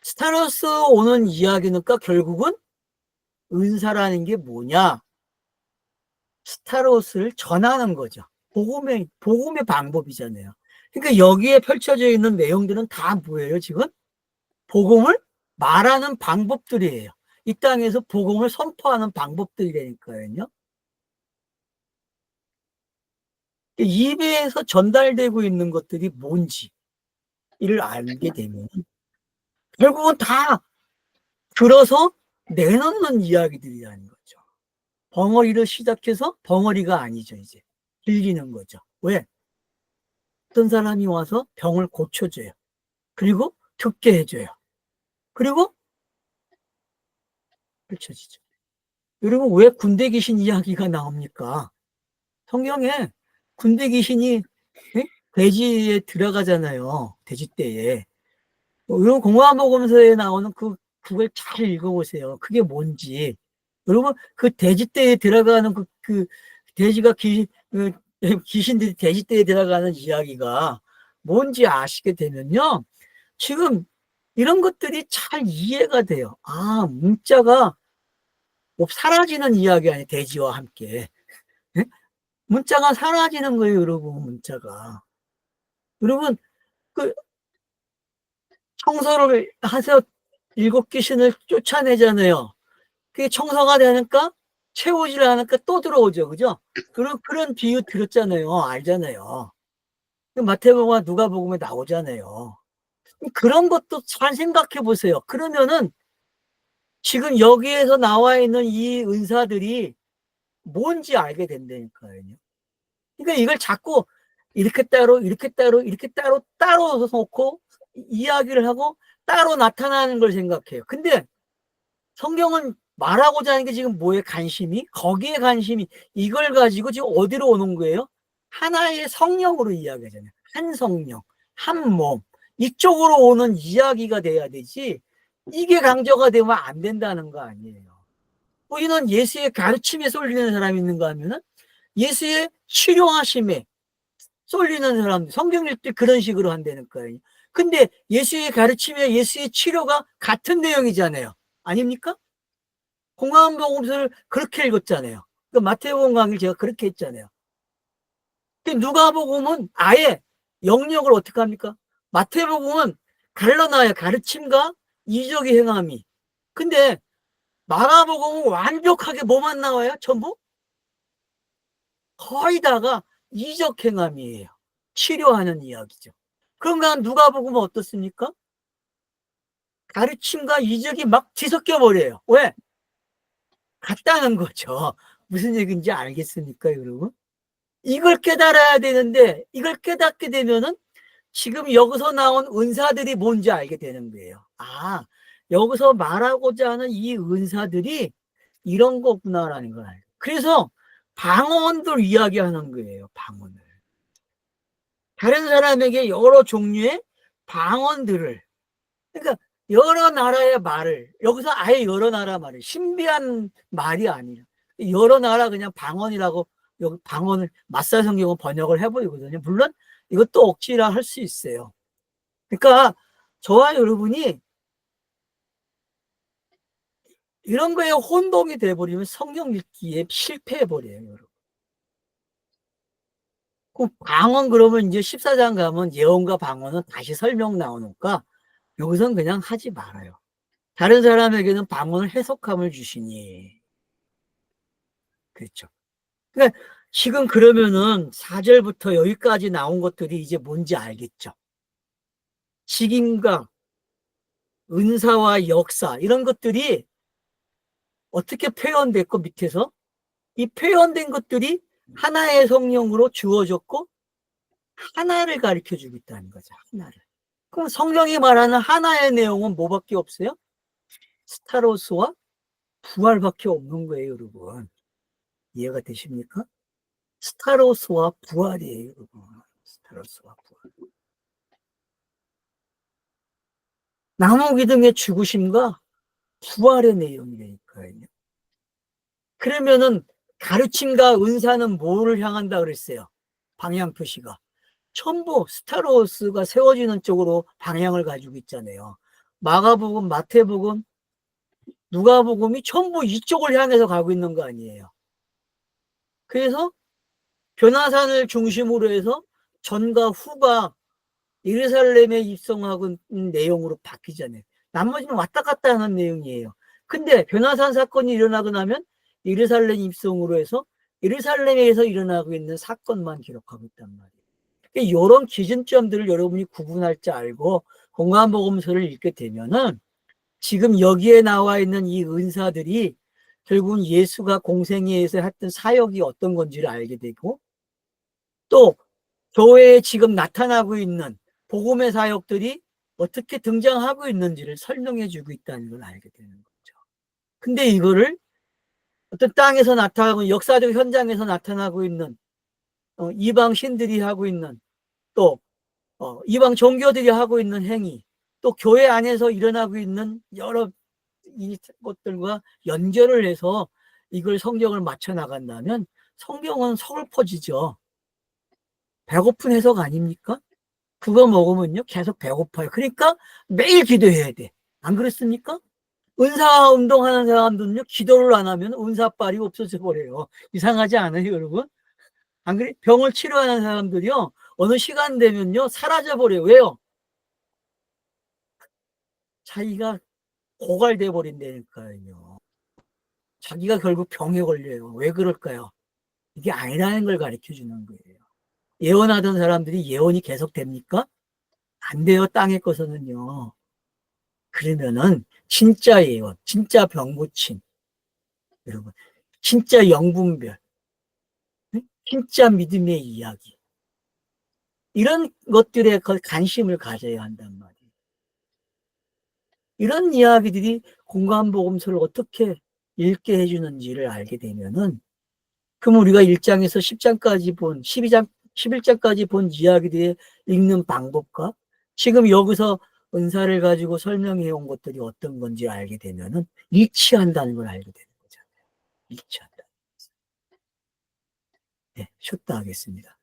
스타로스 오는 이야기니까 결국은 은사라는 게 뭐냐? 스타로스를 전하는 거죠. 복음의 방법이잖아요. 그러니까 여기에 펼쳐져 있는 내용들은 다 뭐예요, 지금? 복음을 말하는 방법들이에요. 이 땅에서 복음을 선포하는 방법들이라니까요. 입에서 전달되고 있는 것들이 뭔지 이를 알게 되면 결국은 다 들어서 내놓는 이야기들이라는 거죠. 벙어리를 시작해서 벙어리가 아니죠, 이제. 들리는 거죠. 왜? 어떤 사람이 와서 병을 고쳐줘요. 그리고 듣게 해줘요. 그리고 펼쳐지죠. 여러분, 왜 군대 귀신 이야기가 나옵니까? 성경에 군대 귀신이 돼지에 들어가잖아요. 돼지떼에. 여러분, 공화복음서에 나오는 그걸 잘 읽어보세요. 그게 뭔지. 여러분, 그 돼지떼에 들어가는 그 돼지가 귀신들이 돼지떼에 들어가는 이야기가 뭔지 아시게 되면요. 지금 이런 것들이 잘 이해가 돼요. 아, 문자가 사라지는 이야기 아니에요. 돼지와 함께. 문자가 사라지는 거예요, 여러분. 문자가. 여러분, 그 청소를 해서 7귀신을 쫓아내잖아요. 그게 청소가 되니까 채우질 않으니까 또 들어오죠. 그죠? 그런 비유 들었잖아요. 알잖아요. 마태복음과 누가복음에 나오잖아요. 그런 것도 잘 생각해 보세요. 그러면은 지금 여기에서 나와 있는 이 은사들이 뭔지 알게 된다니까요. 그러니까 이걸 자꾸 이렇게 따로 이렇게 따로 이렇게 따로 따로 놓고 이야기를 하고 따로 나타나는 걸 생각해요. 근데 성경은 말하고자 하는 게 지금 뭐에 관심이? 거기에 관심이 이걸 가지고 지금 어디로 오는 거예요? 하나의 성령으로 이야기하잖아요. 한 성령, 한 몸. 이쪽으로 오는 이야기가 돼야 되지 이게 강조가 되면 안 된다는 거 아니에요. 우리는 예수의 가르침에 쏠리는 사람이 있는가 하면은 예수의 치료하심에 쏠리는 사람들, 성경 읽을 때 그런 식으로 한다는 거예요. 근데 예수의 가르침에 예수의 치료가 같은 내용이잖아요. 아닙니까? 공감복음서를 그렇게 읽었잖아요. 그 마태복음 강의를 제가 그렇게 했잖아요. 누가복음은 아예 영역을 어떻게 합니까? 마태복음은 갈라놔요. 가르침과 이적의 행함이. 근데 마가복음은 완벽하게 뭐만 나와요? 전부? 거의 다가 이적 행함이에요. 치료하는 이야기죠. 그런가 누가복음은 어떻습니까? 가르침과 이적이 막 뒤섞여 버려요. 왜? 같다는 거죠. 무슨 얘기인지 알겠습니까, 여러분? 이걸 깨달아야 되는데 이걸 깨닫게 되면은 지금 여기서 나온 은사들이 뭔지 알게 되는 거예요. 아, 여기서 말하고자 하는 이 은사들이 이런 거구나라는 걸 알고. 그래서 방언들 이야기하는 거예요. 방언을. 다른 사람에게 여러 종류의 방언들을, 그러니까 여러 나라의 말을, 여기서 아예 여러 나라 말을, 신비한 말이 아니라 여러 나라 그냥 방언이라고, 여기 방언을 마사 성경은 번역을 해버리거든요. 물론 이것도 억지라 할 수 있어요. 그러니까 저와 여러분이 이런 거에 혼동이 돼버리면 성경 읽기에 실패해버려요, 여러분. 그 방언 그러면 이제 14장 가면 예언과 방언은 다시 설명 나오니까 여기서는 그냥 하지 말아요. 다른 사람에게는 방언을 해석함을 주시니. 그렇죠. 그러니까 지금 그러면은 4절부터 여기까지 나온 것들이 이제 뭔지 알겠죠. 직임과 은사와 역사 이런 것들이 어떻게 표현됐고 밑에서 이 표현된 것들이 하나의 성령으로 주어졌고 하나를 가르쳐주고 있다는 거죠. 하나를. 그럼 성경이 말하는 하나의 내용은 뭐밖에 없어요? 스타로스와 부활밖에 없는 거예요, 여러분. 이해가 되십니까? 스타로스와 부활이에요, 여러분. 스타로스와 부활. 나무 기둥의 죽으심과 부활의 내용이니까요. 그러면은 가르침과 은사는 뭐를 향한다 그랬어요? 방향 표시가. 전부 스타로스가 세워지는 쪽으로 방향을 가지고 있잖아요. 마가복음, 마태복음, 누가복음이 전부 이쪽을 향해서 가고 있는 거 아니에요. 그래서 변화산을 중심으로 해서 전과 후가 예루살렘에 입성하고 있는 내용으로 바뀌잖아요. 나머지는 왔다 갔다 하는 내용이에요. 근데 변화산 사건이 일어나고 나면 예루살렘 입성으로 해서 예루살렘에서 일어나고 있는 사건만 기록하고 있단 말이에요. 그러니까 이런 기준점들을 여러분이 구분할 줄 알고 공감복음서를 읽게 되면은 지금 여기에 나와 있는 이 은사들이 결국은 예수가 공생애에서 했던 사역이 어떤 건지를 알게 되고 또 교회에 지금 나타나고 있는 복음의 사역들이 어떻게 등장하고 있는지를 설명해 주고 있다는 걸 알게 되는 거죠. 근데 이거를 어떤 땅에서 나타나고 역사적 현장에서 나타나고 있는 이방 신들이 하고 있는 또 이방 종교들이 하고 있는 행위 또 교회 안에서 일어나고 있는 여러 이 것들과 연결을 해서 이걸 성경을 맞춰 나간다면 성경은 서글퍼지죠. 배고픈 해석 아닙니까? 그거 먹으면요 계속 배고파요. 그러니까 매일 기도해야 돼. 안 그렇습니까? 은사 운동하는 사람들은요 기도를 안 하면 은사빨이 없어져 버려요. 이상하지 않아요, 여러분? 안 그래? 병을 치료하는 사람들이요, 어느 시간 되면요, 사라져버려요. 왜요? 자기가 고갈돼 버린다니까요. 자기가 결국 병에 걸려요. 왜 그럴까요? 이게 아니라는 걸 가르쳐 주는 거예요. 예언하던 사람들이 예언이 계속 됩니까? 안 돼요, 땅에 거서는요. 그러면은 진짜 예언, 진짜 병고침, 여러분, 진짜 영분별, 진짜 믿음의 이야기, 이런 것들에 관심을 가져야 한단 말이에요. 이런 이야기들이 공간복음서를 어떻게 읽게 해주는지를 알게 되면은, 그럼 우리가 1장에서 10장까지 본, 12장, 11장까지 본 이야기들의 읽는 방법과 지금 여기서 은사를 가지고 설명해 온 것들이 어떤 건지 알게 되면은 일치한다는 걸 알게 되는 거잖아요. 일치한다. 네, 쉬었다 하겠습니다.